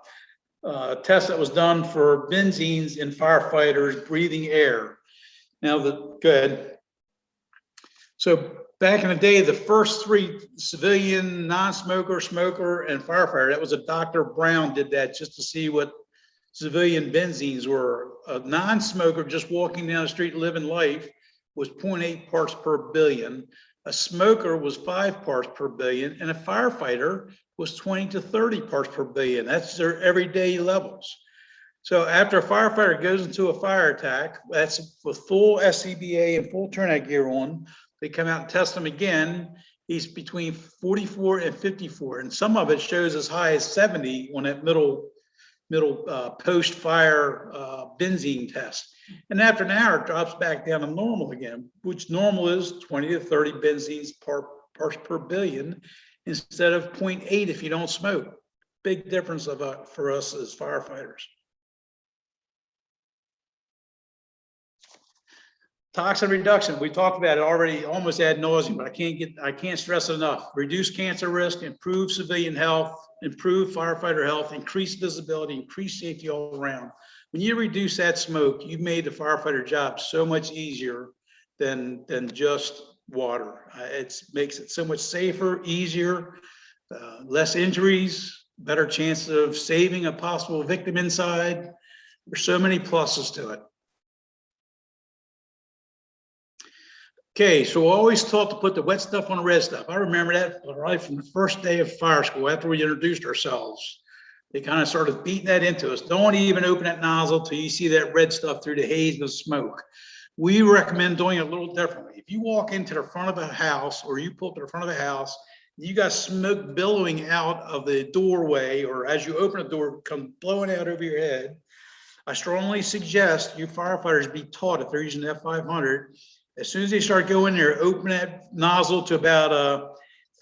test that was done for benzenes in firefighters breathing air. Now, go ahead. So back in the day, the first 3 civilian, non-smoker, smoker, and firefighter, that was a Dr. Brown did that just to see what civilian benzenes were. A non-smoker just walking down the street living life was 0.8 parts per billion. A smoker was 5 parts per billion, and a firefighter was 20 to 30 parts per billion. That's their everyday levels. So after a firefighter goes into a fire attack, that's with full SCBA and full turnout gear on, they come out and test him again. He's between 44 and 54, and some of it shows as high as 70 on that middle post-fire benzene test. And after an hour, it drops back down to normal again, which normal is 20 to 30 benzenes parts per billion instead of 0.8 if you don't smoke. big difference for us as firefighters. Toxin reduction, we talked about it already almost ad nauseum, but I can't stress it enough. Reduce cancer risk, improve civilian health, improve firefighter health, increase visibility, increase safety all around. When you reduce that smoke, you've made the firefighter job so much easier than just water. It makes it so much safer, easier, less injuries, better chance of saving a possible victim inside. There's so many pluses to it. Okay, so always taught to put the wet stuff on the red stuff. I remember that right from the first day of fire school after we introduced ourselves. They kind of started beating that into us. Don't even open that nozzle till you see that red stuff through the haze of smoke. We recommend doing it a little differently. If you walk into the front of a house or you pull to the front of the house, you got smoke billowing out of the doorway, or as you open the door, come blowing out over your head. I strongly suggest you firefighters be taught, if they're using F500, as soon as they start going there, open that nozzle to about a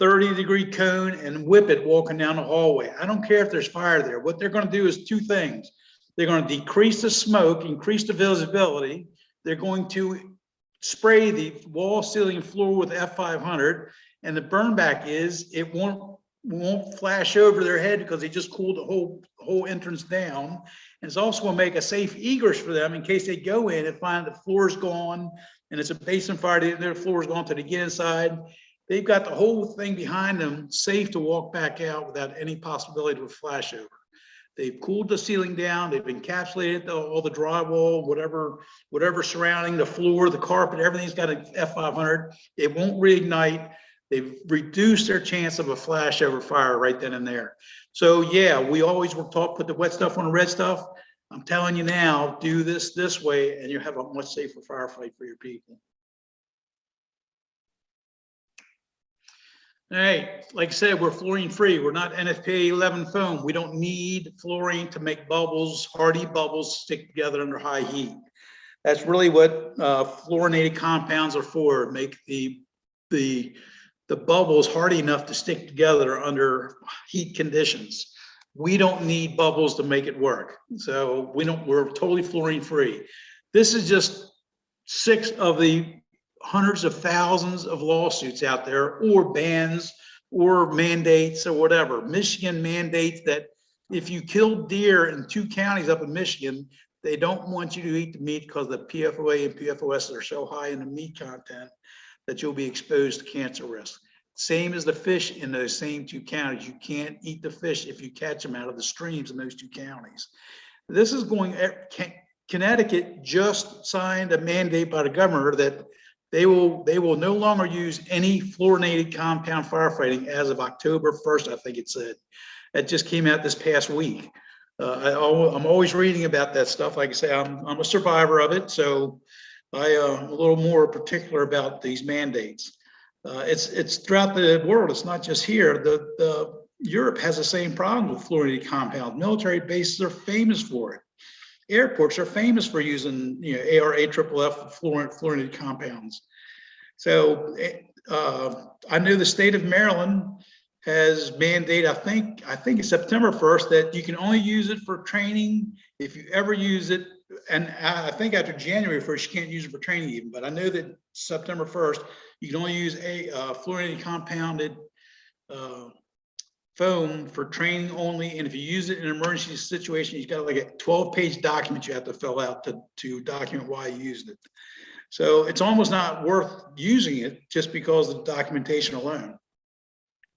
30-degree cone and whip it walking down the hallway. I don't care if there's fire there. What they're going to do is two things. They're going to decrease the smoke, increase the visibility. They're going to spray the wall, ceiling, floor with F500. And the burn back is it won't flash over their head because they just cooled the whole entrance down. And it's also going to make a safe egress for them in case they go in and find the floor's gone and it's a basement fire, their floor is gone to get inside. They've got the whole thing behind them, safe to walk back out without any possibility of a flashover. They've cooled the ceiling down. They've encapsulated all the drywall, whatever surrounding the floor, the carpet, everything's got an F500. It won't reignite. They've reduced their chance of a flashover fire right then and there. So yeah, we always were taught put the wet stuff on the red stuff. I'm telling you now, do this way and you have a much safer firefight for your people. All right, like I said, we're fluorine free. We're not NFPA 11 foam. We don't need fluorine to make bubbles, hardy bubbles stick together under high heat. That's really what fluorinated compounds are for, make the bubbles hardy enough to stick together under heat conditions. We don't need bubbles to make it work. So we're totally fluorine free. This is just 6 of the hundreds of thousands of lawsuits out there, or bans or mandates or whatever. Michigan mandates that if you kill deer in 2 counties up in Michigan, they don't want you to eat the meat because the PFOA and PFOS are so high in the meat content that you'll be exposed to cancer risk. Same as the fish in those same 2 counties. You can't eat the fish if you catch them out of the streams in those 2 counties. This is going, Connecticut just signed a mandate by the governor that they will no longer use any fluorinated compound firefighting as of October 1st, I think it said. That just came out this past week. I'm always reading about that stuff. Like I say, I'm a survivor of it, so I'm a little more particular about these mandates. It's throughout the world. It's not just here. Europe has the same problem with fluorinated compounds. Military bases are famous for it. Airports are famous for using, ARAFFF fluorinated compounds. So I know the state of Maryland has mandated, I think it's September 1st, that you can only use it for training if you ever use it. And I think after January 1st, you can't use it for training even, but I know that September 1st, you can only use a fluorinated compounded foam for training only. And if you use it in an emergency situation, you've got like a 12-page document you have to fill out to document why you used it. So it's almost not worth using it just because of the documentation alone.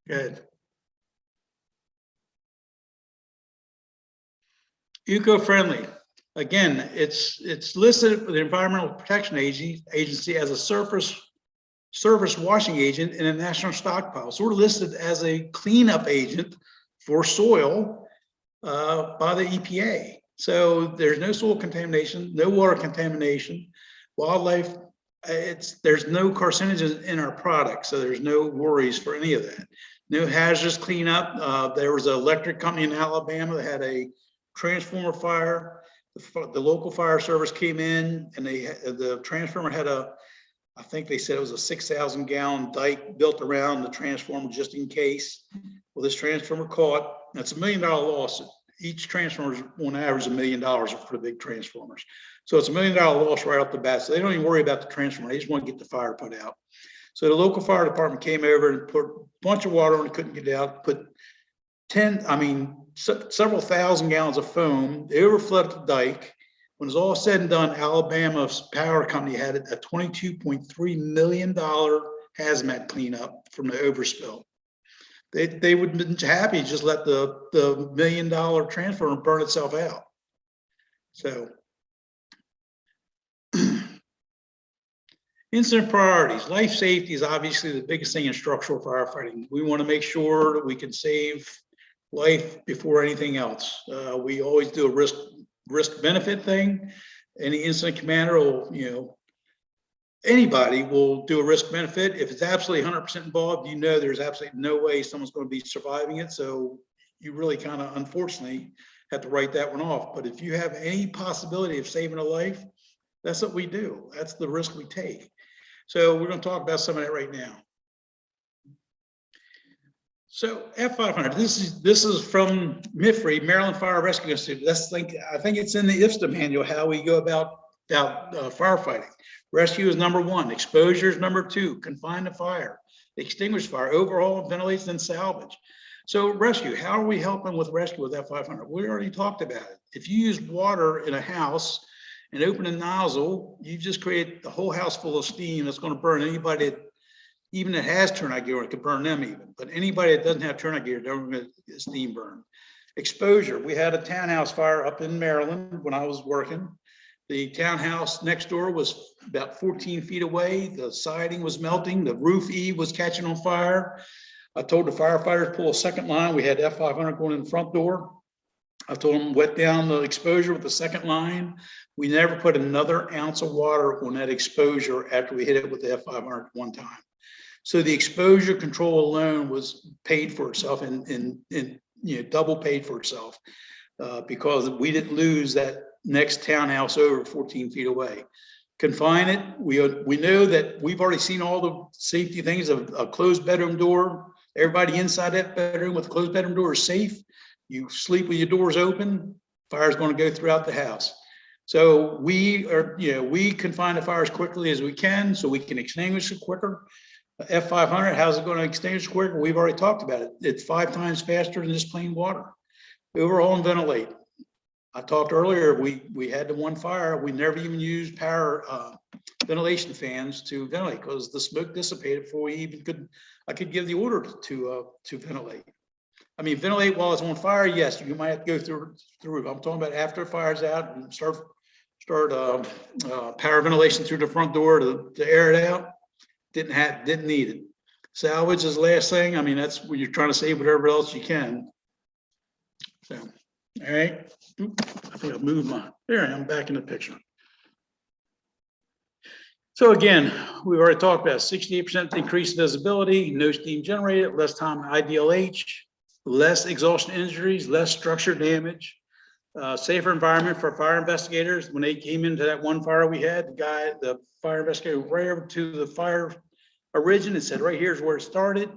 Good. Eco-friendly. Again, it's listed for the Environmental Protection Agency as a surface washing agent in a national stockpile. So we're listed as a cleanup agent for soil by the EPA. So there's no soil contamination, no water contamination, wildlife. There's no carcinogens in our product, so there's no worries for any of that. No hazardous cleanup. There was an electric company in Alabama that had a transformer fire. The local fire service came in, and the transformer had I think they said it was a 6,000 gallon dike built around the transformer just in case. Well, this transformer caught. That's $1 million loss. Each transformer is on average $1 million for the big transformers. So it's $1 million loss right off the bat. So they don't even worry about the transformer. They just want to get the fire put out. So the local fire department came over and put a bunch of water on it, couldn't get it out, put several thousand gallons of foam. They overflooded the dike. When it's all said and done, Alabama's power company had a $22.3 million hazmat cleanup from the overspill. They would have been happy to just let the $1 million transformer burn itself out. So incident priorities. Life safety is obviously the biggest thing in structural firefighting. We want to make sure that we can save life before anything else. We always do a risk benefit thing. Any incident commander will, anybody will do a risk benefit. If it's absolutely 100% involved, there's absolutely no way someone's going to be surviving it. So you really kind of, unfortunately, have to write that one off. But if you have any possibility of saving a life, that's what we do. That's the risk we take. So we're going to talk about some of that right now. So F500, this is from MIFRE, Maryland Fire Rescue Institute. I think it's in the IFSTA manual how we go about firefighting. Rescue is number 1, exposure is number 2, confine the fire, extinguish fire, overhaul, ventilate, and salvage. So rescue, how are we helping with rescue with F500? We already talked about it. If you use water in a house and open a nozzle, you just create the whole house full of steam that's going to burn anybody even that has turnout gear. It could burn them even, but anybody that doesn't have turnout gear, don't get steam burn. Exposure, we had a townhouse fire up in Maryland when I was working. The townhouse next door was about 14 feet away. The siding was melting. The roof eave was catching on fire. I told the firefighters pull a second line. We had F500 going in the front door. I told them wet down the exposure with the second line. We never put another ounce of water on that exposure after we hit it with the F500 one time. So the exposure control alone was paid for itself and double paid for itself because we didn't lose that next townhouse over 14 feet away. Confine it. We know that we've already seen all the safety things of a closed bedroom door. Everybody inside that bedroom with a closed bedroom door is safe. You sleep with your doors open, fire's going to go throughout the house. So we confine the fire as quickly as we can so we can extinguish it quicker. F500, how's it going to extinguish quicker? We've already talked about it. It's 5 times faster than just plain water. Overhaul and ventilate. I talked earlier, we had the one fire. We never even used power ventilation fans to ventilate because the smoke dissipated before we even I could give the order to ventilate. I mean, ventilate while it's on fire, yes, you might have to go through the roof. I'm talking about after the fire's out and start power ventilation through the front door to air it out. Didn't need it. Salvage is the last thing. I mean, that's when you're trying to save whatever else you can. So, all right. I think I've moved there I am back in the picture. So again, we've already talked about 68% increased visibility, no steam generated, less time in IDLH, less exhaustion injuries, less structure damage, safer environment for fire investigators. When they came into that one fire we had, the fire investigator went right over to the fire origin and said, right here's where it started.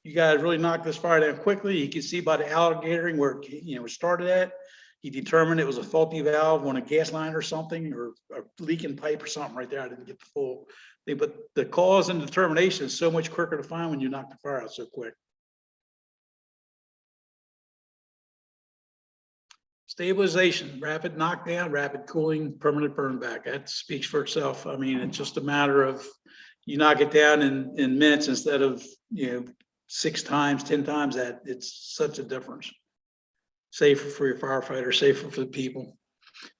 You guys really knocked this fire down quickly. You can see by the alligatoring where it started at. He determined it was a faulty valve on a gas line or something, or a leaking pipe or something right there. I didn't get the full thing, but the cause and determination is so much quicker to find when you knock the fire out so quick. Stabilization, rapid knockdown, rapid cooling, permanent burn back. That speaks for itself. I mean, it's just a matter of you knock it down in minutes instead of 6 times, 10 times that. It's such a difference. Safer for your firefighter, safer for the people.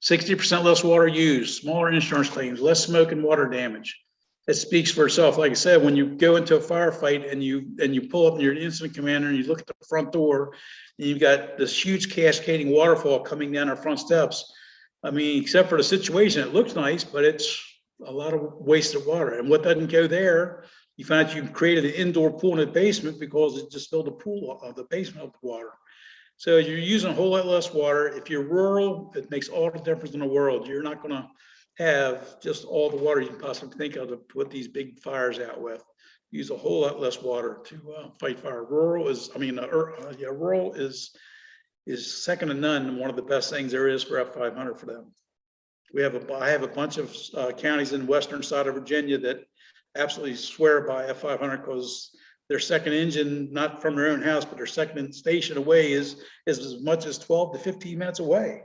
60% less water used, smaller insurance claims, less smoke and water damage. It speaks for itself. Like I said, when you go into a firefight and you pull up your incident commander and you look at the front door, and you've got this huge cascading waterfall coming down our front steps. I mean, except for the situation, it looks nice, but it's a lot of wasted water. And what doesn't go there, you find out you created an indoor pool in the basement because it just filled the pool of the basement with water. So you're using a whole lot less water. If you're rural, it makes all the difference in the world. You're not going to have just all the water you can possibly think of to put these big fires out with. Use a whole lot less water to fight fire. Rural is second to none. One of the best things there is for F500 for them. I have a bunch of counties in the western side of Virginia that absolutely swear by F500 because their second engine, not from their own house, but their second station away is as much as 12 to 15 minutes away.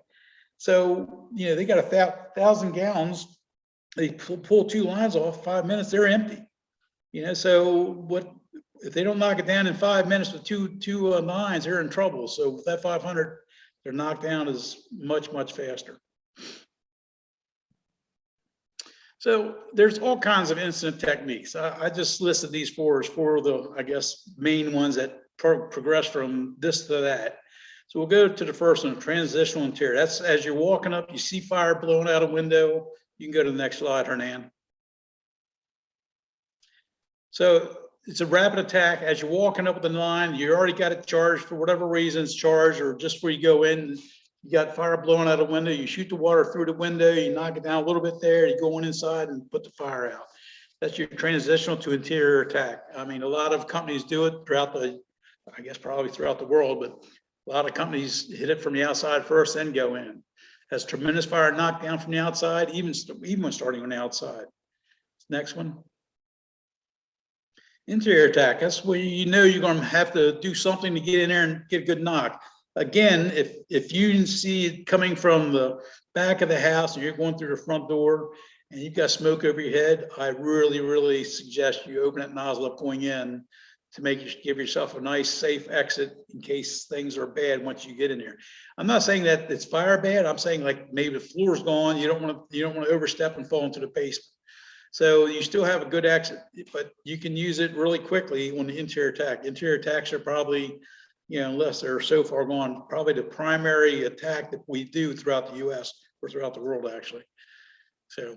So, you know, they got 1,000 gallons. They pull 2 lines off, 5 minutes, they're empty. You know, so what if they don't knock it down in 5 minutes with two lines, they're in trouble. So with that 500, their knockdown is much faster. So there's all kinds of incident techniques. I just listed these four of the, I guess, main ones that progress from this to that. So we'll go to the first one, transitional interior. That's as you're walking up, you see fire blowing out a window. You can go to the next slide, Hernan. So it's a rapid attack. As you're walking up the line, you already got it charged for whatever reason it's charged, or just before you go in, you got fire blowing out a window, you shoot the water through the window, you knock it down a little bit there, you go on inside and put the fire out. That's your transitional to interior attack. I mean, a lot of companies do it throughout the, I guess probably throughout the world, but a lot of companies hit it from the outside first, then go in. Has tremendous fire knockdown from the outside, even when starting on the outside. Next one. Interior attack, that's where you know you're going to have to do something to get in there and get a good knock. Again, if you see it coming from the back of the house and you're going through the front door and you've got smoke over your head, I really suggest you open that nozzle up going in to give yourself a nice safe exit in case things are bad once you get in there. I'm not saying that it's fire bad. I'm saying like maybe the floor's gone. You don't want to overstep and fall into the basement. So you still have a good exit, but you can use it really quickly on the interior attack. Interior attacks are probably, you know, unless they're so far gone, probably the primary attack that we do throughout the US or throughout the world, actually. So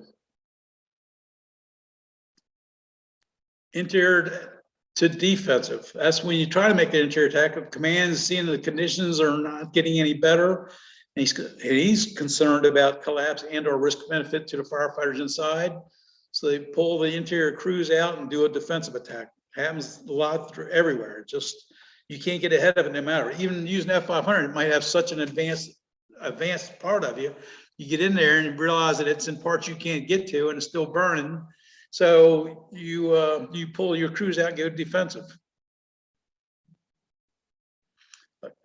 interior to defensive, that's when you try to make an interior attack. If command's seeing the conditions are not getting any better, and he's concerned about collapse and or risk benefit to the firefighters inside. So they pull the interior crews out and do a defensive attack. Happens a lot everywhere. Just you can't get ahead of it no matter. Even using F500, it might have such an advanced part of you. You get in there and you realize that it's in parts you can't get to and it's still burning. So you pull your crews out and go defensive.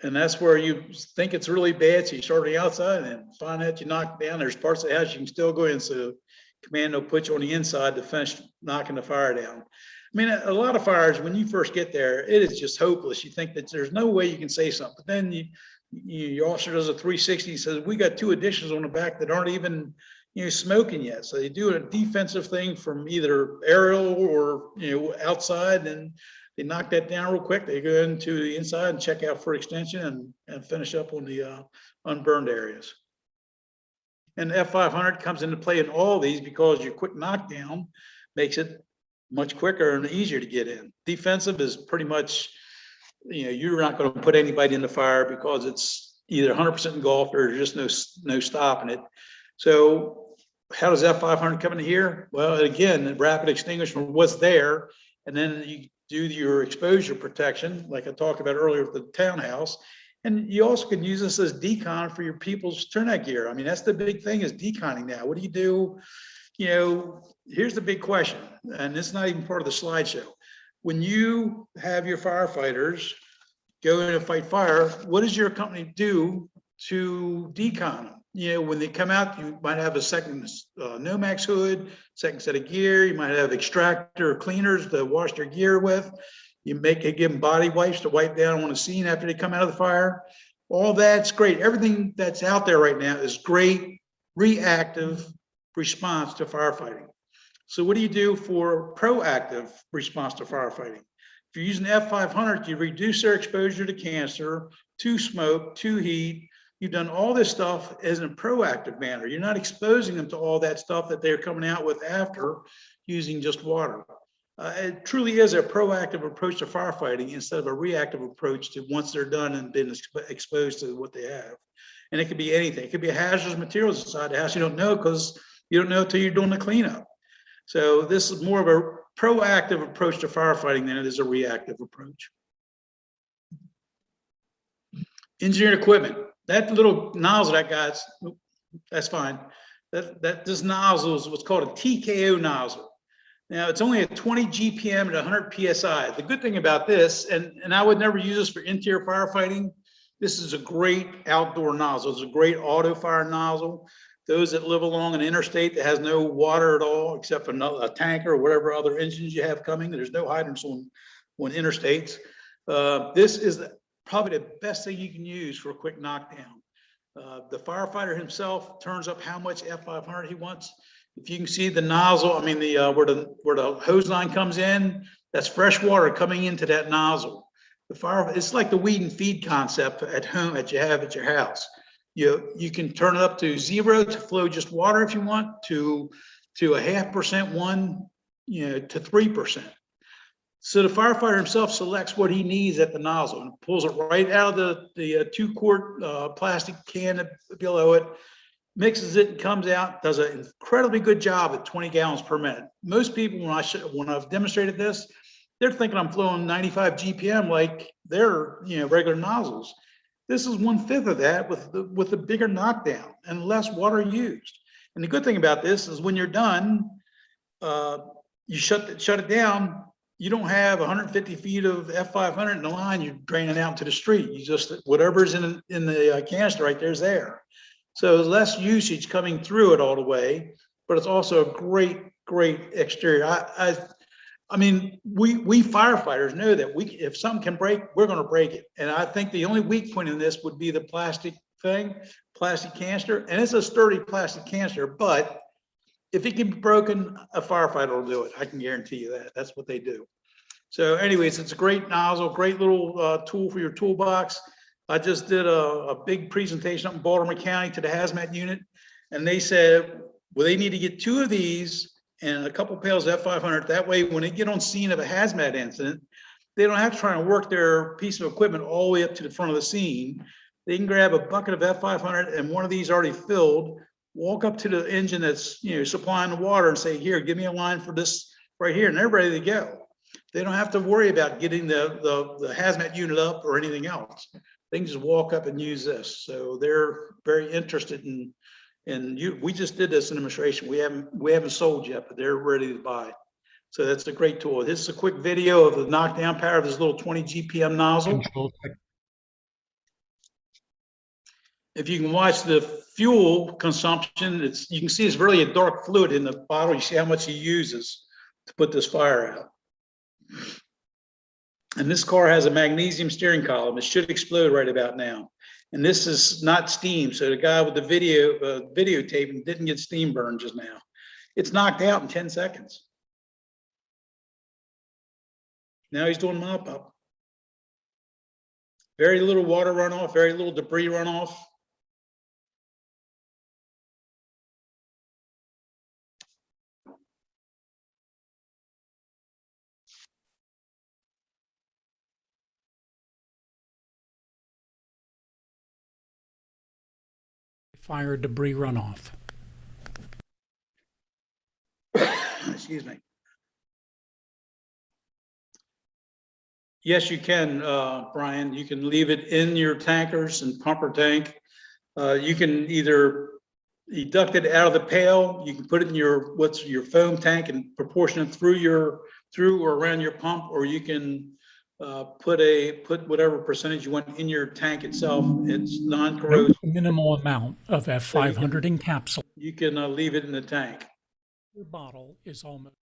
And that's where you think it's really bad. So you start on the outside and find out you knock down. There's parts of the house you can still go in. So command will put you on the inside to finish knocking the fire down. I mean, a lot of fires, when you first get there, it is just hopeless. You think that there's no way you can say something. But then your officer does a 360 and says, we got 2 additions on the back that aren't even, you know, smoking yet. So they do a defensive thing from either aerial or, you know, outside, and they knock that down real quick. They go into the inside and check out for extension and finish up on the unburned areas. And F500 comes into play in all these because your quick knockdown makes it much quicker and easier to get in. Defensive is pretty much, you know, you're not going to put anybody in the fire because it's either 100% engulfed or there's just no stopping it. So how does F500 come in here? Well, again, the rapid extinguishment, what's there, and then you do your exposure protection, like I talked about earlier with the townhouse. And you also can use this as decon for your people's turnout gear. I mean, that's the big thing is deconning now. What do you do? You know, here's the big question, and it's not even part of the slideshow. When you have your firefighters go in and fight fire, what does your company do to decon them? You know, when they come out, you might have a second Nomex hood, second set of gear. You might have extractor cleaners to wash their gear with. You give them body wipes to wipe down on the scene after they come out of the fire. All that's great. Everything that's out there right now is great reactive response to firefighting. So what do you do for proactive response to firefighting? If you're using F500, you reduce their exposure to cancer, to smoke, to heat. You've done all this stuff as in a proactive manner. You're not exposing them to all that stuff that they're coming out with after using just water. It truly is a proactive approach to firefighting instead of a reactive approach to once they're done and been exposed to what they have. And it could be anything. It could be hazardous materials inside the house. You don't know because You don't know until you're doing the cleanup. So this is more of a proactive approach to firefighting than it is a reactive approach. Engineered equipment. That little nozzle that guy's, that's fine. This nozzle is what's called a TKO nozzle. Now it's only at 20 GPM at 100 PSI. The good thing about this, and I would never use this for interior firefighting. This is a great outdoor nozzle. It's a great auto fire nozzle. Those that live along an interstate that has no water at all, except for a tanker or whatever other engines you have coming, there's no hydrants on interstates. This is probably the best thing you can use for a quick knockdown. The firefighter himself turns up how much F500 he wants. If you can see the nozzle, I mean where the hose line comes in, that's fresh water coming into that nozzle. It's like the weed and feed concept at home that you have at your house. You can turn it up to 0 to flow just water if you want, to a 0.5% one, to 3%. So the firefighter himself selects what he needs at the nozzle and pulls it right out of the 2-quart plastic can below it, mixes it and comes out, does an incredibly good job at 20 gallons per minute. Most people, when I've demonstrated this, they're thinking I'm flowing 95 GPM like they're regular nozzles. This is 1/5 of that with a bigger knockdown and less water used. And the good thing about this is when you're done, you shut it down. You don't have 150 feet of F500 in the line you're draining out to the street. You just, whatever's in the canister right there's there. So there's less usage coming through it all the way, but it's also a great exterior. I mean, we firefighters know that if something can break, we're going to break it. And I think the only weak point in this would be the plastic canister. And it's a sturdy plastic canister, but if it can be broken, a firefighter will do it. I can guarantee you that. That's what they do. So anyways, it's a great nozzle, great little tool for your toolbox. I just did a big presentation up in Baltimore County to the hazmat unit. And they said, well, they need to get 2 of these and a couple pails of F500. That way, when they get on scene of a hazmat incident, they don't have to try and work their piece of equipment all the way up to the front of the scene. They can grab a bucket of F500 and one of these already filled, walk up to the engine that's supplying the water and say, here, give me a line for this right here, and they're ready to go. They don't have to worry about getting the hazmat unit up or anything else. They can just walk up and use this. So they're very interested in. And we just did this in demonstration. We haven't sold yet, but they're ready to buy. So that's a great tool. This is a quick video of the knockdown power of this little 20 GPM nozzle. If you can watch the fuel consumption, you can see it's really a dark fluid in the bottle. You see how much he uses to put this fire out. And this car has a magnesium steering column. It should explode right about now. And this is not steam. So the guy with the videotaping didn't get steam burn just now. It's knocked out in 10 seconds. Now he's doing mop up. Very little water runoff, very little debris runoff. Fire debris runoff. Excuse me. Yes, you can, Brian. You can leave it in your tankers and pumper tank. You can either deduct it out of the pail. You can put it in your foam tank and proportion it through or around your pump, or you can put whatever percentage you want in your tank itself. It's non-corrosive. Minimal amount of F500 encapsulated. You can leave it in the tank. Your bottle is almost.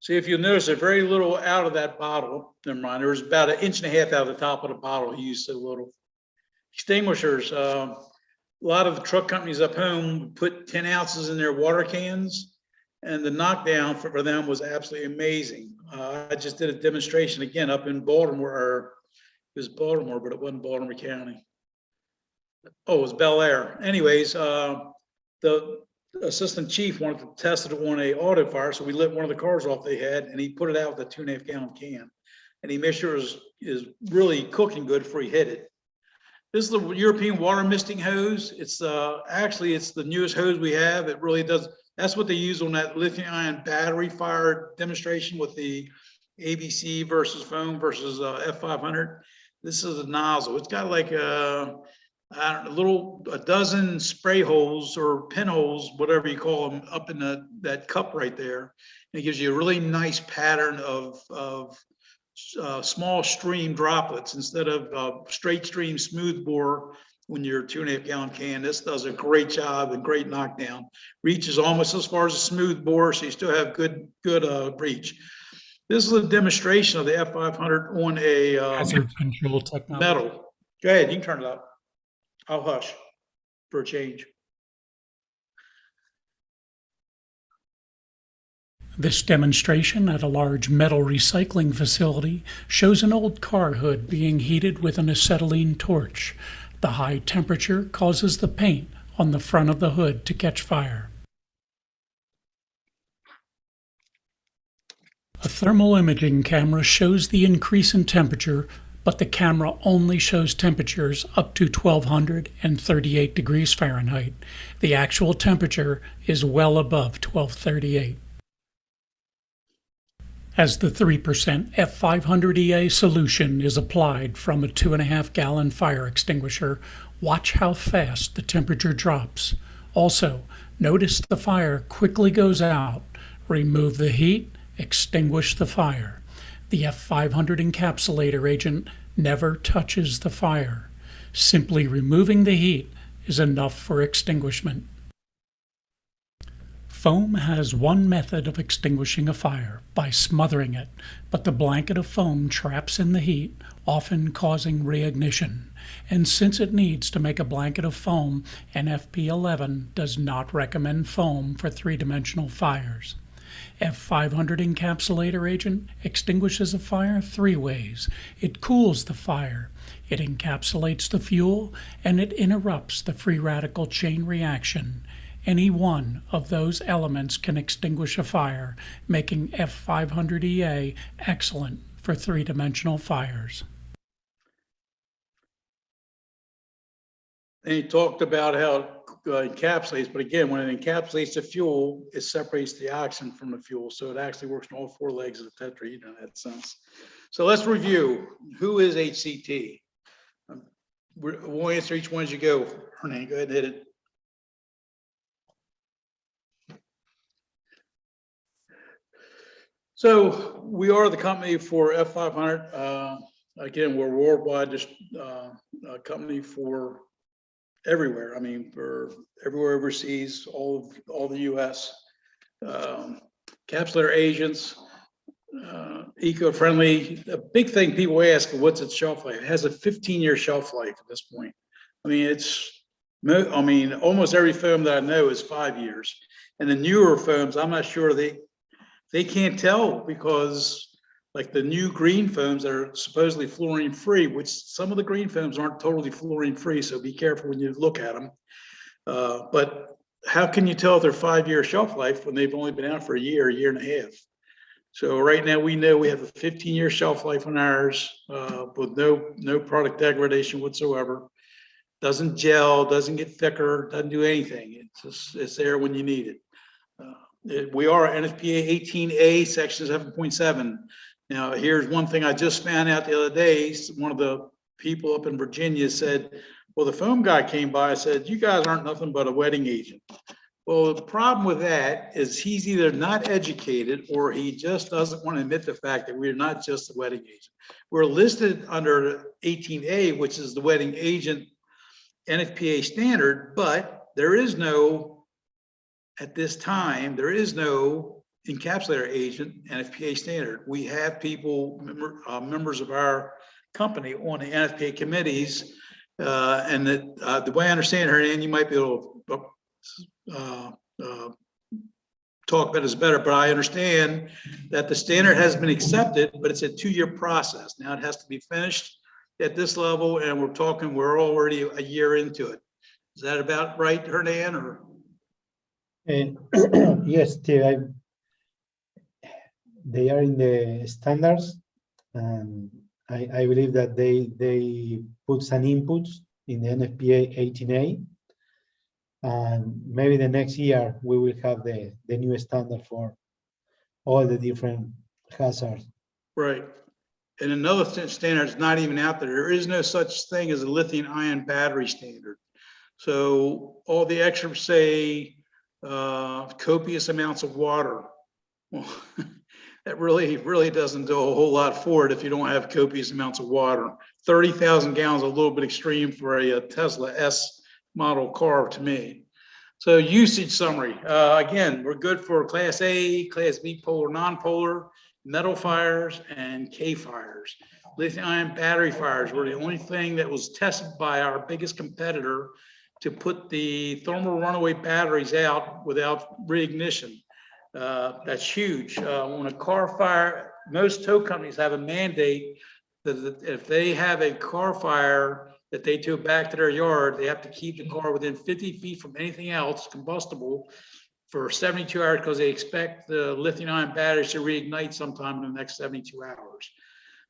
See, if you'll notice, there's very little out of that bottle. Never mind, there was about 1.5 inches out of the top of the bottle. He used so little. Extinguishers. A lot of the truck companies up home put 10 ounces in their water cans, and the knockdown for them was absolutely amazing. I just did a demonstration again up in Baltimore, or it was Baltimore, but it wasn't Baltimore County. Oh, it was Bel Air. Anyways, the assistant chief wanted to test it on a auto fire, so we lit one of the cars off they had, and he put it out with a 2.5 gallon can, and he made sure it was really cooking good before he hit it. This is the European water misting hose. It's actually it's the newest hose we have. It really does. That's what they use on that lithium ion battery fire demonstration with the ABC versus foam versus F500. This is a nozzle. It's got like a dozen spray holes or pinholes, whatever you call them, up in that cup right there. And it gives you a really nice pattern of small stream droplets instead of straight stream smooth bore when you're 2.5 gallon can. This does a great job and great knockdown. Reaches almost as far as a smooth bore, so you still have good reach. This is a demonstration of the F500 on a Hazard control technology. metal. Go ahead, you can turn it up. I'll hush for a change. This demonstration at a large metal recycling facility shows an old car hood being heated with an acetylene torch. The high temperature causes the paint on the front of the hood to catch fire. A thermal imaging camera shows the increase in temperature, but the camera only shows temperatures up to 1238 degrees Fahrenheit. The actual temperature is well above 1238. As the 3% F500EA solution is applied from a 2.5 gallon fire extinguisher, watch how fast the temperature drops. Also, notice the fire quickly goes out. Remove the heat, extinguish the fire. The F500 encapsulator agent never touches the fire. Simply removing the heat is enough for extinguishment. Foam has one method of extinguishing a fire, by smothering it, but the blanket of foam traps in the heat, often causing reignition. And since it needs to make a blanket of foam, NFP11 does not recommend foam for three-dimensional fires. F500 encapsulator agent extinguishes a fire three ways. It cools the fire, it encapsulates the fuel, and it interrupts the free radical chain reaction. Any one of those elements can extinguish a fire, making F500EA excellent for three-dimensional fires. And he talked about how it encapsulates, but again, when it encapsulates the fuel, it separates the oxygen from the fuel. So it actually works on all four legs of the tetrahedron in that sense. So let's review. Who is HCT? We'll answer each one as you go. Hernan, go ahead and hit it. So we are the company for F500. Again, we're a worldwide company for everywhere. I mean, for everywhere overseas, all the U.S. Capsular agents, eco-friendly. A big thing people ask, what's its shelf life? It has a 15-year shelf life at this point. I mean, almost every foam that I know is 5 years. And the newer foams, I'm not sure they can't tell, because like the new green foams that are supposedly fluorine free, which some of the green foams aren't totally fluorine free, so be careful when you look at them. But how can you tell if they're 5-year shelf life when they've only been out for a year and a half? So right now we know we have a 15-year shelf life on ours with no product degradation whatsoever. Doesn't gel, doesn't get thicker, doesn't do anything. It's there when you need it. We are NFPA 18A section 7.7. Now, here's one thing I just found out the other day. One of the people up in Virginia said, well, the foam guy came by and said, you guys aren't nothing but a wetting agent. Well, the problem with that is he's either not educated or he just doesn't want to admit the fact that we're not just a wetting agent. We're listed under 18A, which is the wetting agent NFPA standard, but there is no, at this time, there is no encapsulator agent NFPA standard. We have people, members of our company on the NFPA committees, and that the way I understand her, and you might be able to talk about this better, but I understand that the standard has been accepted, but it's a 2-year process. Now it has to be finished at this level, and we're already a year into it. Is that about right, Hernan, or? Yes, Steve, they are in the standards, and I believe that they put some inputs in the NFPA 18A. And maybe the next year we will have the new standard for all the different hazards. Right. And another standard is not even out there. There is no such thing as a lithium-ion battery standard. So all the experts say copious amounts of water. Well, that really doesn't do a whole lot for it if you don't have copious amounts of water. 30,000 gallons is a little bit extreme for a Tesla S model car to me. So usage summary. Again, we're good for Class A, Class B polar, non-polar, metal fires, and K fires. Lithium-ion battery fires were the only thing that was tested by our biggest competitor to put the thermal runaway batteries out without reignition. That's huge. When a car fire, most tow companies have a mandate that if they have a car fire that they tow back to their yard, they have to keep the car within 50 feet from anything else combustible for 72 hours because they expect the lithium-ion batteries to reignite sometime in the next 72 hours.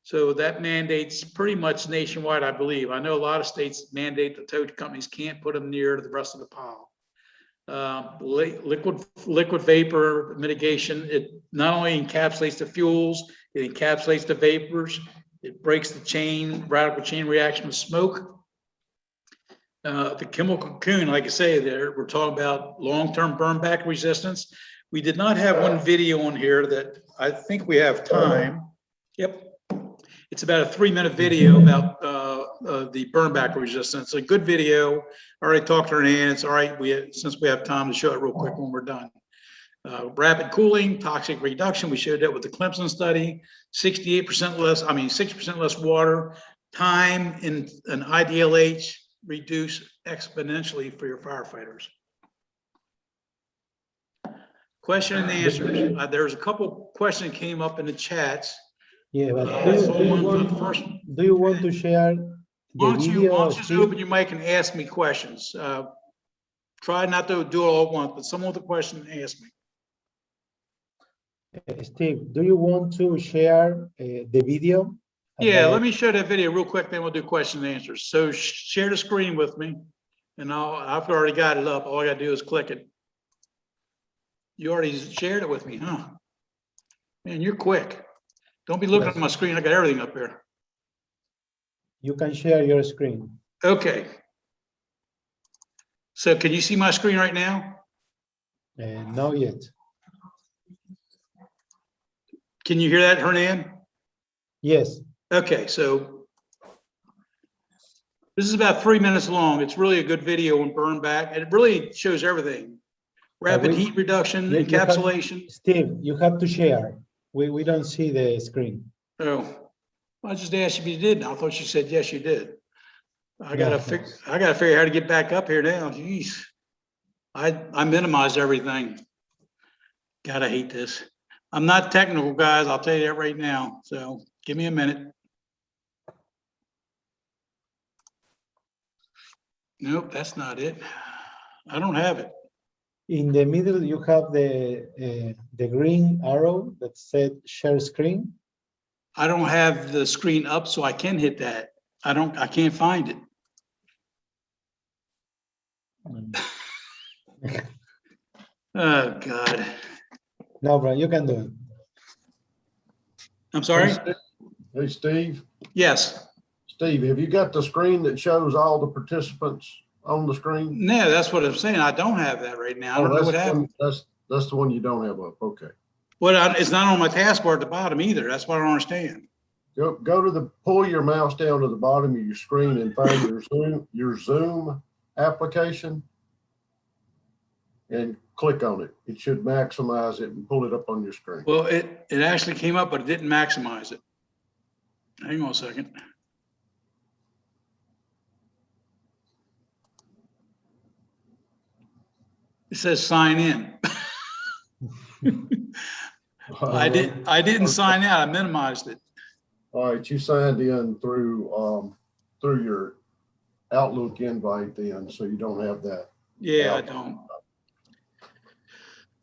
So that mandate's pretty much nationwide, I believe. I know a lot of states mandate the tow companies can't put them near the rest of the pile. Liquid vapor mitigation, it not only encapsulates the fuels, it encapsulates the vapors, it breaks the radical chain reaction with smoke. The chemical cocoon, like I say, we're talking about long-term burn back resistance. We did not have one video on here that I think we have time. Yep. It's about a 3-minute video about the burn back resistance. A good video. I already talked to Hernan. It's all right. Since we have time to show it real quick when we're done. Rapid cooling, toxic reduction. We showed that with the Clemson study. 68% less, 6% less water. Time in an IDLH reduce exponentially for your firefighters. Question and answers. There's a couple questions that came up in the chats. Yeah, but do you want to share the video? Why don't you just open your mic and ask me questions? Try not to do it all at once, but someone with a question, ask me. Steve, do you want to share the video? Yeah, let me show that video real quick, then we'll do question and answers. So share the screen with me, and I've already got it up. All I gotta do is click it. You already shared it with me, huh? Man, you're quick. Don't be looking at my screen. I got everything up here. You can share your screen. Okay. So can you see my screen right now? Not yet. Can you hear that, Hernan? Yes. Okay, so this is about 3 minutes long. It's really a good video on burn back, and it really shows everything. Rapid heat reduction, encapsulation. Steve, you have to share. We don't see the screen. Oh, I just asked if you did. I thought you said yes, you did. I gotta figure out how to get back up here now. Jeez, I minimized everything. God, I hate this. I'm not technical, guys. I'll tell you that right now. So give me a minute. Nope, that's not it. I don't have it. In the middle, you have the green arrow that said share screen. I don't have the screen up, so I can hit that. I can't find it. Oh, God. No, bro, you can do it. I'm sorry? Hey, Steve. Yes. Steve, have you got the screen that shows all the participants on the screen? No, that's what I'm saying. I don't have that right now. I don't know what happened. That's the one you don't have up. Okay. Well, it's not on my taskbar at the bottom either. That's what I don't understand. Pull your mouse down to the bottom of your screen and find your Zoom application and click on it. It should maximize it and pull it up on your screen. Well, it actually came up, but it didn't maximize it. Hang on a second. It says sign in. I didn't sign out. I minimized it. All right, you signed in through your Outlook invite then, so you don't have that. Yeah, Outlook.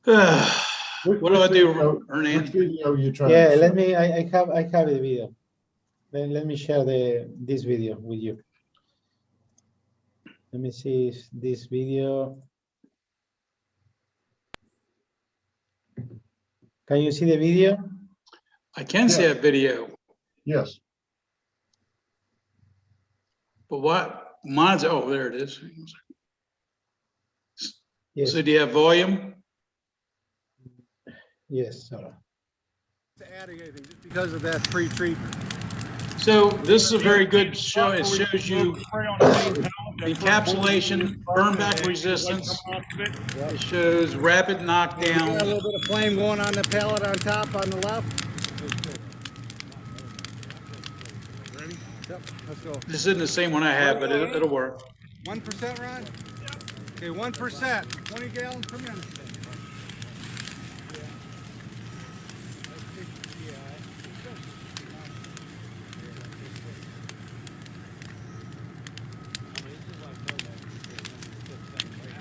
I don't. What do I do, Hernan? Which video are you trying Yeah, to let me. I have the video. Let me share this video with you. Let me see if this video. Can you see the video? I can see a video, Yes. but what, mine's, oh, there it is. Yes. So do you have volume? Yes, sir. Adding anything just because of that pre-treatment. So this is a very good show. It shows you encapsulation, burn back resistance. It shows rapid You knockdown. got a little bit of flame going on the pellet on top on the left. Ready? Yep, let's go. This isn't the same one I have, but it'll work. 1%, Ron? Okay, 1%, 20 gallons per minute.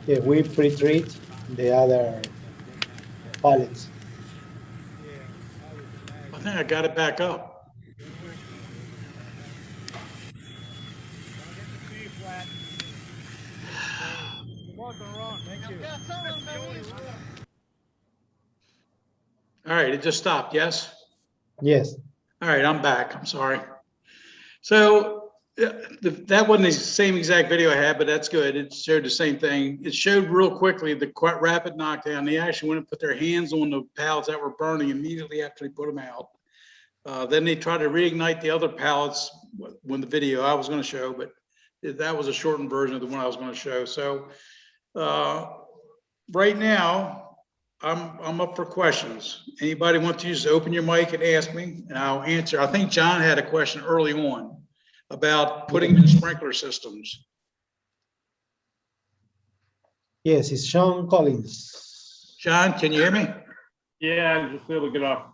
Yeah, we pre-treat the other pallets. I think I got it back up. All right, it just stopped, yes? Yes. All right, I'm back. I'm sorry. So that wasn't the same exact video I had, but that's good. It showed the same thing. It showed real quickly the quite rapid knockdown. They actually went and put their hands on the pallets that were burning immediately after they put them out. Then they tried to reignite the other pallets when the video I was going to show, but that was a shortened version of the one I was going to show. So right now, I'm up for questions. Anybody want to just open your mic and ask me, and I'll answer. I think John had a question early on about putting in sprinkler systems. Yes, it's Sean Collins. John, can you hear me? Yeah, just able to get off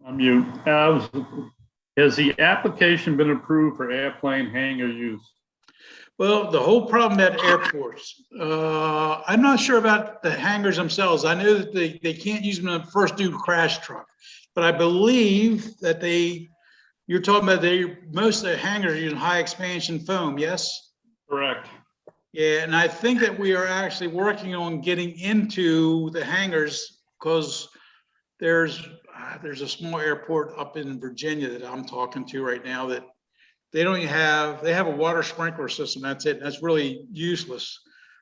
on mute. Has the application been approved for airplane hangar use? Well, the whole problem at airports, I'm not sure about the hangars themselves. I know that they can't use them in the first due crash truck, but I believe that you're talking about most of the hangars are using high expansion foam, yes? Correct. Yeah, and I think that we are actually working on getting into the hangars because there's a small airport up in Virginia that I'm talking to right now that they have a water sprinkler system. That's it. That's really useless.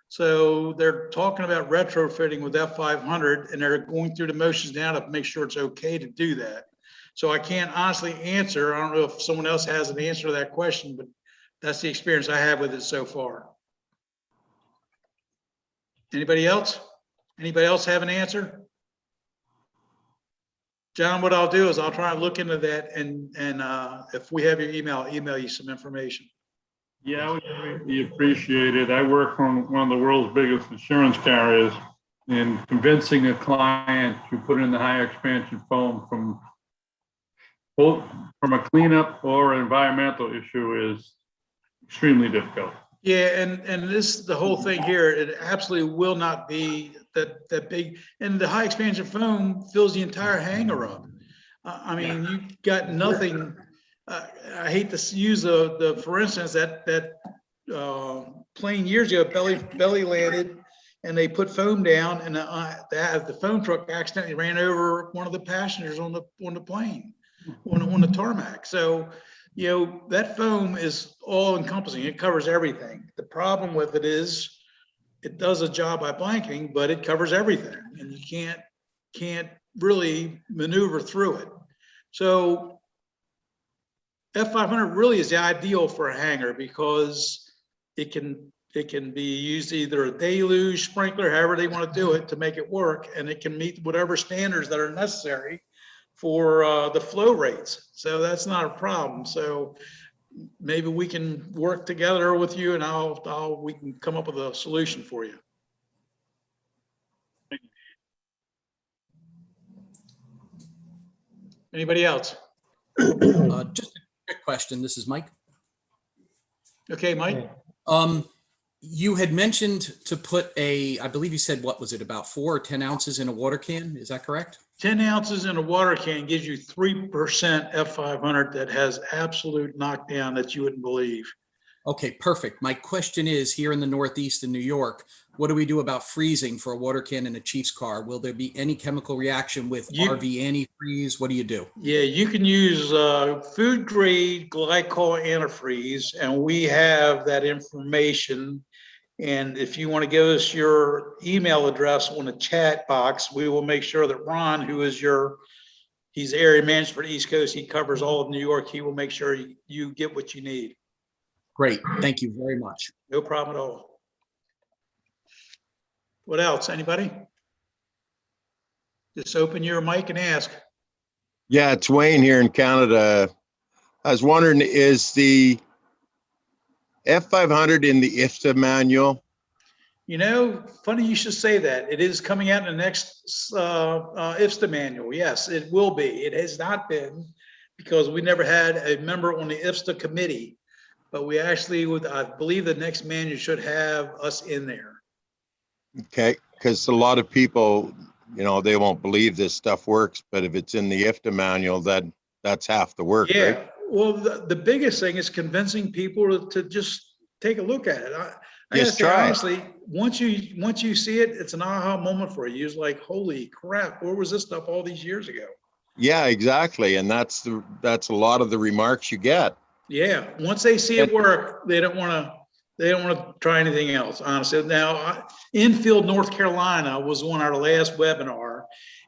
So they're talking about retrofitting with F500 and they're going through the motions now to make sure it's okay to do that. So I can't honestly answer. I don't know if someone else has an answer to that question, but that's the experience I have with it so far. Anybody else? Anybody else have an answer? John, what I'll do is I'll try and look into that and if we have your email, I'll email you some information. Yeah, I would greatly appreciate it. I work from one of the world's biggest insurance carriers, and convincing a client to put in the high expansion foam from a cleanup or environmental issue is extremely difficult. Yeah, and the whole thing here, it absolutely will not be that big. And the high expansion foam fills the entire hangar up. I mean, you got nothing. I hate to use for instance, that plane years ago, belly landed and they put foam down and the foam truck accidentally ran over one of the passengers on the plane, on the tarmac. So, you know, that foam is all encompassing. It covers everything. The problem with it is it does a job by blanketing, but it covers everything and you can't really maneuver through it. So F500 really is the ideal for a hangar because it can be used either a deluge sprinkler, however they want to do it to make it work, and it can meet whatever standards that are necessary for the flow rates. So that's not a problem. So maybe we can work together with you and we can come up with a solution for you. Anybody else? Just a quick question. This is Mike. Okay, Mike. You had mentioned to put I believe you said, what was it, about 4 or 10 ounces in a water can? Is that correct? 10 ounces in a water can gives you 3% F500 that has absolute knockdown that you wouldn't believe. Okay, perfect. My question is, here in the Northeast in New York, what do we do about freezing for a water can in a Chiefs car? Will there be any chemical reaction with RV antifreeze? What do you do? Yeah, you can use food grade glycol antifreeze, and we have that information. And if you want to give us your email address on the chat box, we will make sure that Ron, who is he's area manager for the East Coast, he covers all of New York. He will make sure you get what you need. Great. Thank you very much. No problem at all. What else? Anybody? Just open your mic and ask. Yeah, it's Wayne here in Canada. I was wondering, is the F500 in the IFTA manual? You know, funny you should say that. It is coming out in the next IFTA manual. Yes, it will be. It has not been because we never had a member on the IFTA committee, but we actually would, I believe the next manual should have us in there. Okay, because a lot of people, you know, they won't believe this stuff works, but if it's in the IFTA manual, that's half the work, Yeah, right? well, the biggest thing is convincing people to just take a look at it. I gotta Just say, try it. honestly, once you see it, it's an aha moment for you. It's like, holy crap, where was this stuff all these years ago? Yeah, exactly. And that's a lot of the remarks you get. Yeah, once they see it work, they don't want to try anything else, honestly. Now, Infield, North Carolina was on our last webinar,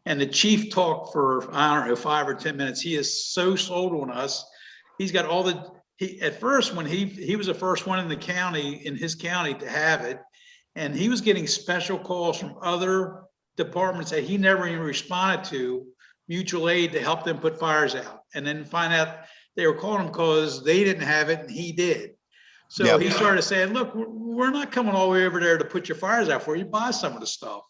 and the chief talked for, I don't know, 5 or 10 minutes. He is so sold on us. He's got all at first, when he was the first one in the county, in his county, to have it, and he was getting special calls from other departments that he never even responded to, mutual aid, to help them put fires out, and then find out they were calling him because they didn't have it and he did. So he started saying, look, we're not coming all the way over there to put your fires out for you. Buy some of the stuff.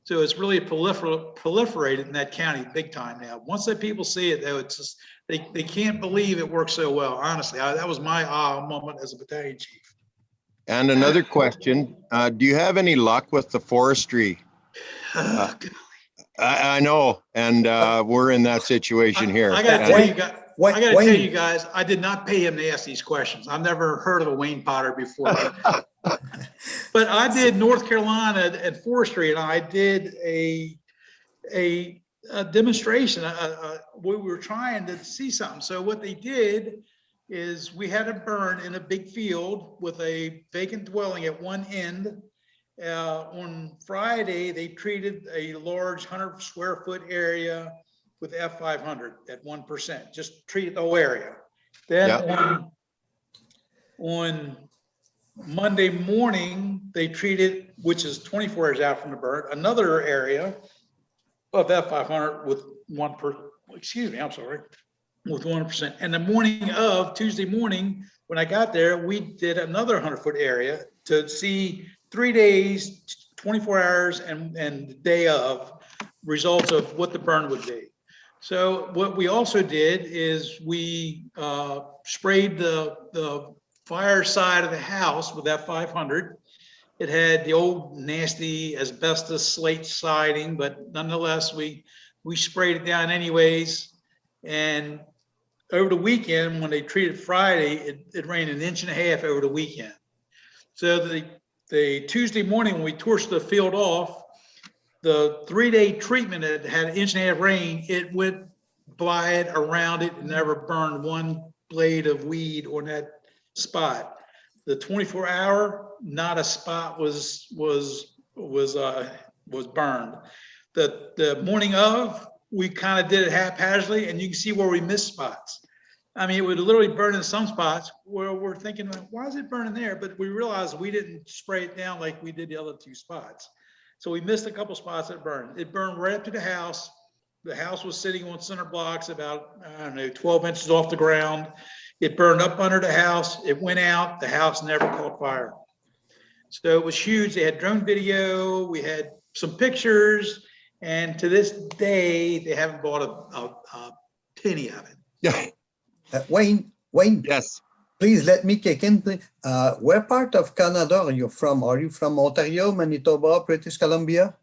So it's really proliferated in that county big time now. Once that people see it, though, it's just, they can't believe it works so well. Honestly, that was my moment as a battalion chief. And another question, do you have any luck with the forestry? I know, and we're in that situation here. I gotta tell you guys, tell you guys, I did not pay him to ask these questions. I've never heard of a Wayne Potter before. But I did North Carolina at forestry, and I did a demonstration. We were trying to see something. So what they did is we had a burn in a big field with a vacant dwelling at one end. On Friday, they treated a large 100 square foot area with F500 at 1%, just treated the whole area. Then on Monday morning, they treated, which is 24 hours out from the burn, another area of F500 with with 1%. And the morning of Tuesday morning, when I got there, we did another 100-foot area to see 3 days, 24 hours, and the day of results of what the burn would be. So what we also did is we sprayed the fire side of the house with that 500. It had the old nasty asbestos slate siding, but nonetheless, we sprayed it down anyways. And over the weekend, when they treated Friday, it rained 1.5 inches over the weekend. So the Tuesday morning, when we torched the field off, the 3-day treatment that had 1.5 inches rain, it went by it, around it, and never burned one blade of weed on that spot. The 24-hour, not a spot was burned. The morning of, we kind of did it haphazardly, and you can see where we missed spots. I mean, it would literally burn in some spots where we're thinking, why is it burning there? But we realized we didn't spray it down like we did the other 2 spots. So we missed a couple spots that burned. It burned right up to the house. The house was sitting on center blocks about, I don't know, 12 inches off the ground. It burned up under the house. It went out. The house never caught fire. So it was huge. They had drone video. We had some pictures. And to this day, they haven't bought a penny of it. Yeah. Wayne. Yes. Please let me kick in. Where part of Canada are you from? Are you from Ontario, Manitoba, British Columbia?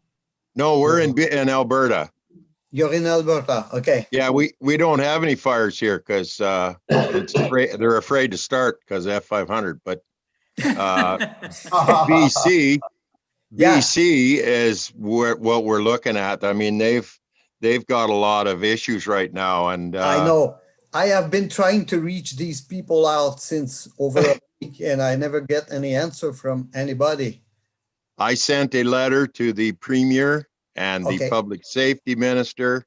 No, we're in Alberta. You're in Alberta. Okay. Yeah, we don't have any fires here because they're afraid to start because F500. But BC is what we're looking at. I mean, they've got a lot of issues right now, and I know. I have been trying to reach these people out since over a week, and I never get any answer from anybody. I sent a letter to the premier and the public safety minister,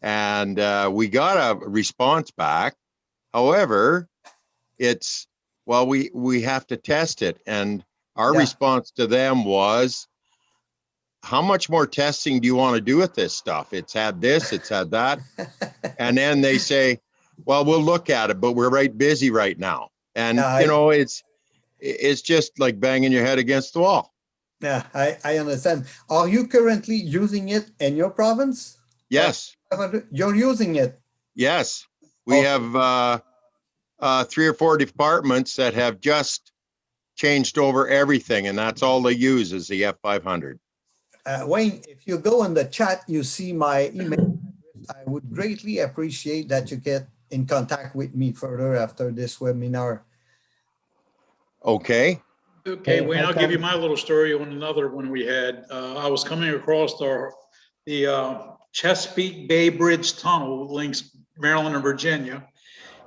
and we got a response back. However, we have to test it, and our response to them was, how much more testing do you want to do with this stuff? It's had this, it's had that. And then they say, well, we'll look at it, but we're right busy right now. And, it's just like banging your head against the wall. Yeah, I understand. Are you currently using it in your province? Yes. You're using it? Yes. We have 3 or 4 departments that have just changed over everything, and that's all they use is the F500. Wayne, if you go in the chat, you see my email. I would greatly appreciate that you get in contact with me further after this webinar. Okay. Okay, Wayne, I'll give you my little story on another one we had. I was coming across the Chesapeake Bay Bridge Tunnel, links Maryland and Virginia.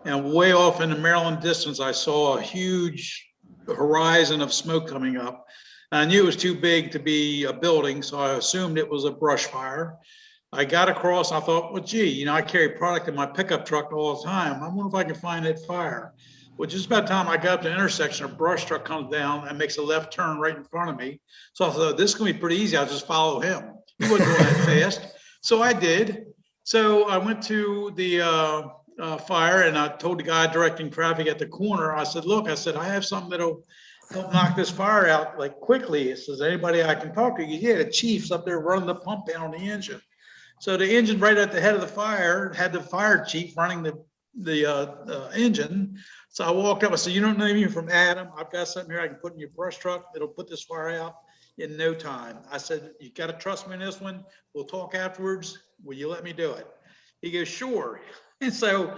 And way off in the Maryland distance, I saw a huge horizon of smoke coming up. I knew it was too big to be a building, so I assumed it was a brush fire. I got across, I thought, well, gee, I carry product in my pickup truck all the time. I wonder if I can find that fire. Well, just about the time I got up to the intersection, a brush truck comes down and makes a left turn right in front of me. So I thought, this is gonna be pretty easy. I'll just follow him. He wasn't going that fast. So I did. So I went to the fire, and I told the guy directing traffic at the corner, I said, look, I have something that'll help knock this fire out like quickly. It says, anybody I can talk to? Yeah, the chief's up there running the pump down on the engine. So the engine right at the head of the fire had the fire chief running the engine. So I walked up, I said, you don't know me from Adam. I've got something here I can put in your brush truck. It'll put this fire out in no time. I said, you got to trust me in this one. We'll talk afterwards. Will you let me do it? He goes, sure. And so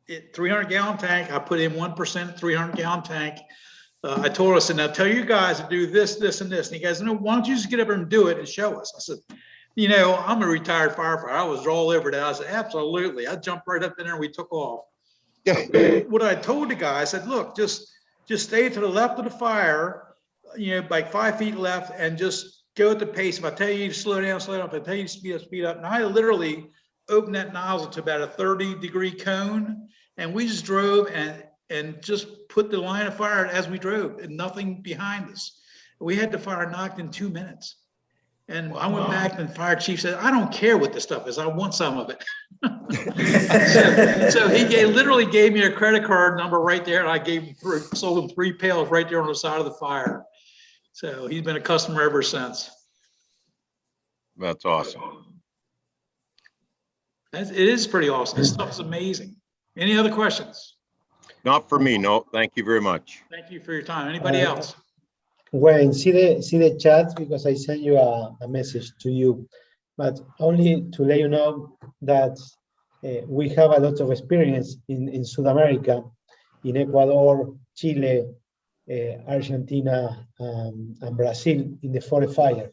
300-gallon tank, I put in 1% 300-gallon tank. I told her, I said, now tell you guys to do this, this, and this. And he goes, no, why don't you just get up there and do it and show us? I said, I'm a retired firefighter. I was all over that. I said, absolutely. I jumped right up in there and we took off. What I told the guy, I said, look, just stay to the left of the fire, like 5 feet left, and just go at the pace. If I tell you to slow down, slow down. If I tell you to speed up. And I literally opened that nozzle to about a 30-degree cone, and we just drove and just put the line of fire as we drove, and nothing behind us. We had the fire knocked in 2 minutes. And I went back, and the fire chief said, I don't care what the stuff is. I want some of it. so he literally gave me a credit card number right there, and I sold him 3 pails right there on the side of the fire. So he's been a customer ever since. That's awesome. It is pretty awesome. This stuff's amazing. Any other questions? Not for me. No, thank you very much. Thank you for your time. Anybody else? Wayne, see the chat, because I sent you a message to you, but only to let you know that we have a lot of experience in South America, in Ecuador, Chile, Argentina, and Brazil in the forest fire.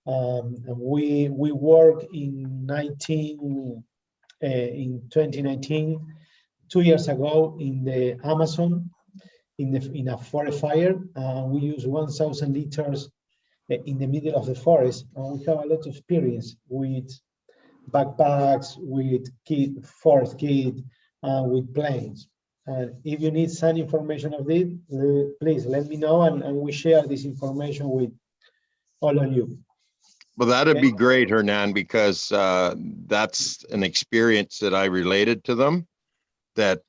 And we work in 2019, 2 years ago, in the Amazon, in a forest fire. We use 1,000 liters in the middle of the forest, and we have a lot of experience with backpacks, with forest kit, with planes. And if you need some information of this, please let me know, and we share this information with all of you. Well, that'd be great, Hernan, because that's an experience that I related to them, that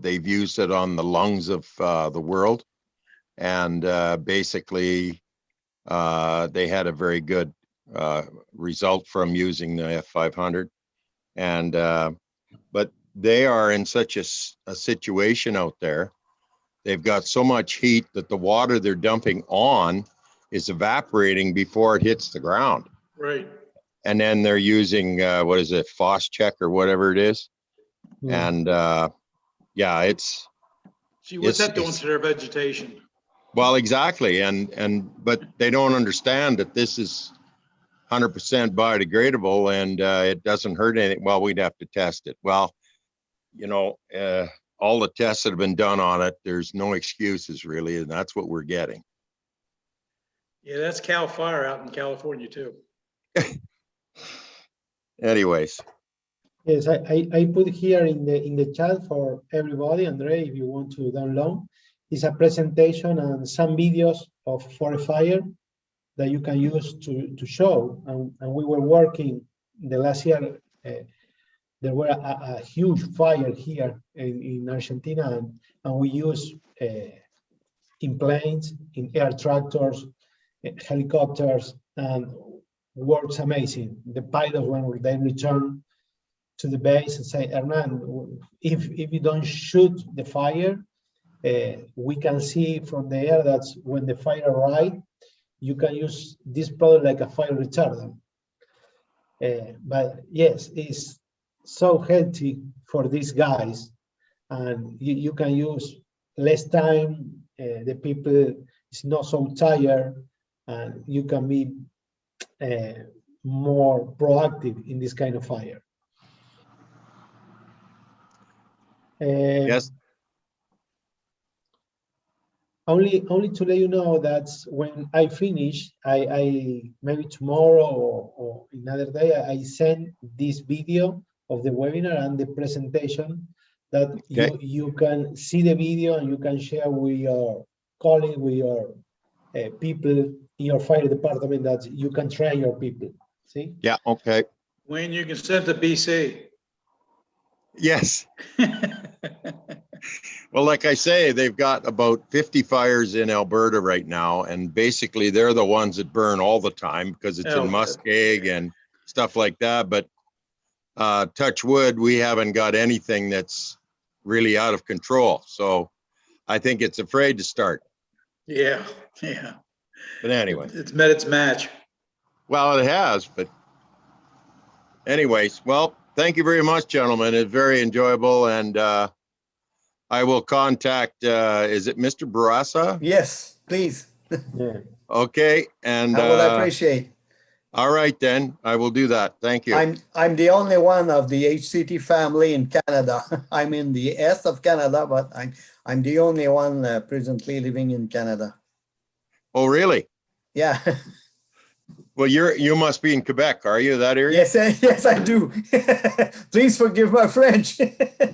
they've used it on the lungs of the world. And basically, they had a very good result from using the F500. And but they are in such a situation out there. They've got so much heat that the water they're dumping on is evaporating before it hits the ground. Right. And then they're using, what is it, Check or whatever it is. Yeah. And yeah, it's. See, what's it's- that doing it's- to their vegetation? Well, exactly. But they don't understand that this is 100% biodegradable and it doesn't hurt anything. Well, we'd have to test it. Well, you know, all the tests that have been done on it, there's no excuses really. And that's what we're getting. Yeah, that's Cal Fire out in California too. Anyways. Yes, I put here in the chat for everybody, Andre, if you want to download. It's a presentation and some videos of forest fire that you can use to show. And we were working the last year. There were a huge fire here in Argentina, and we use in planes, in air tractors, helicopters, and works amazing. The pilots, when they return to the base and say, Hernan, if you don't shoot the fire, we can see from the air that's when the fire arrives, you can use this product like a fire retardant. But yes, it's so healthy for these guys, and you can use less time. The people is not so tired, and you can be more proactive in this kind of fire. Yes. Only to let you know that when I finish, I maybe tomorrow or another day, I send this video of the webinar and the presentation that you can see the video and you can share with your colleagues, with your people in your fire department, that you can train your people. See? Yeah. Okay. When you can send to BC. Yes. Well, like I say, they've got about 50 fires in Alberta right now, and basically they're the ones that burn all the time because it's in muskeg and stuff like that. But touch wood, we haven't got anything that's really out of control. So I think it's afraid to start. Yeah, yeah. But anyway. It's met its match. Well, it has, but anyways, well, thank you very much, gentlemen. It's very enjoyable, and I will contact, is it Mr. Barassa? Yes, please. Yeah. Okay, and I will appreciate. All right, then I will do that. Thank you. I'm the only one of the HCT family in Canada. I'm in the east of Canada, but I'm the only one presently living in Canada. Oh, really? Yeah. Well, you must be in Quebec, are you? That area? Yes, yes, I do. Please forgive my French.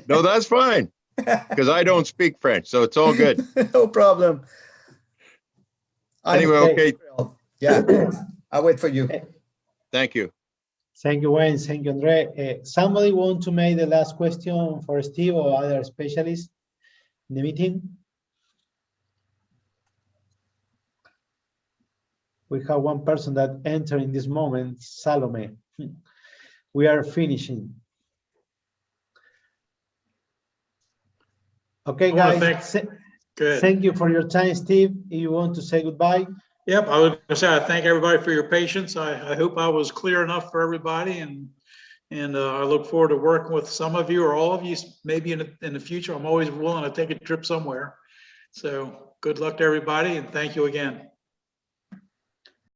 No, that's fine, because I don't speak French, so it's all good. No problem. Anyway, okay. Yeah, I'll wait for you. Thank you. Thank you, Wayne. Thank you, Andre. Somebody want to make the last question for Steve or other specialists in the meeting? We have one person that entered in this moment, Salome. We are finishing. Okay, guys. Thank you for your time, Steve. You want to say goodbye? Yep, I was going to say I thank everybody for your patience. I hope I was clear enough for everybody, and I look forward to working with some of you or all of you maybe in the future. I'm always willing to take a trip somewhere. So good luck to everybody, and thank you again.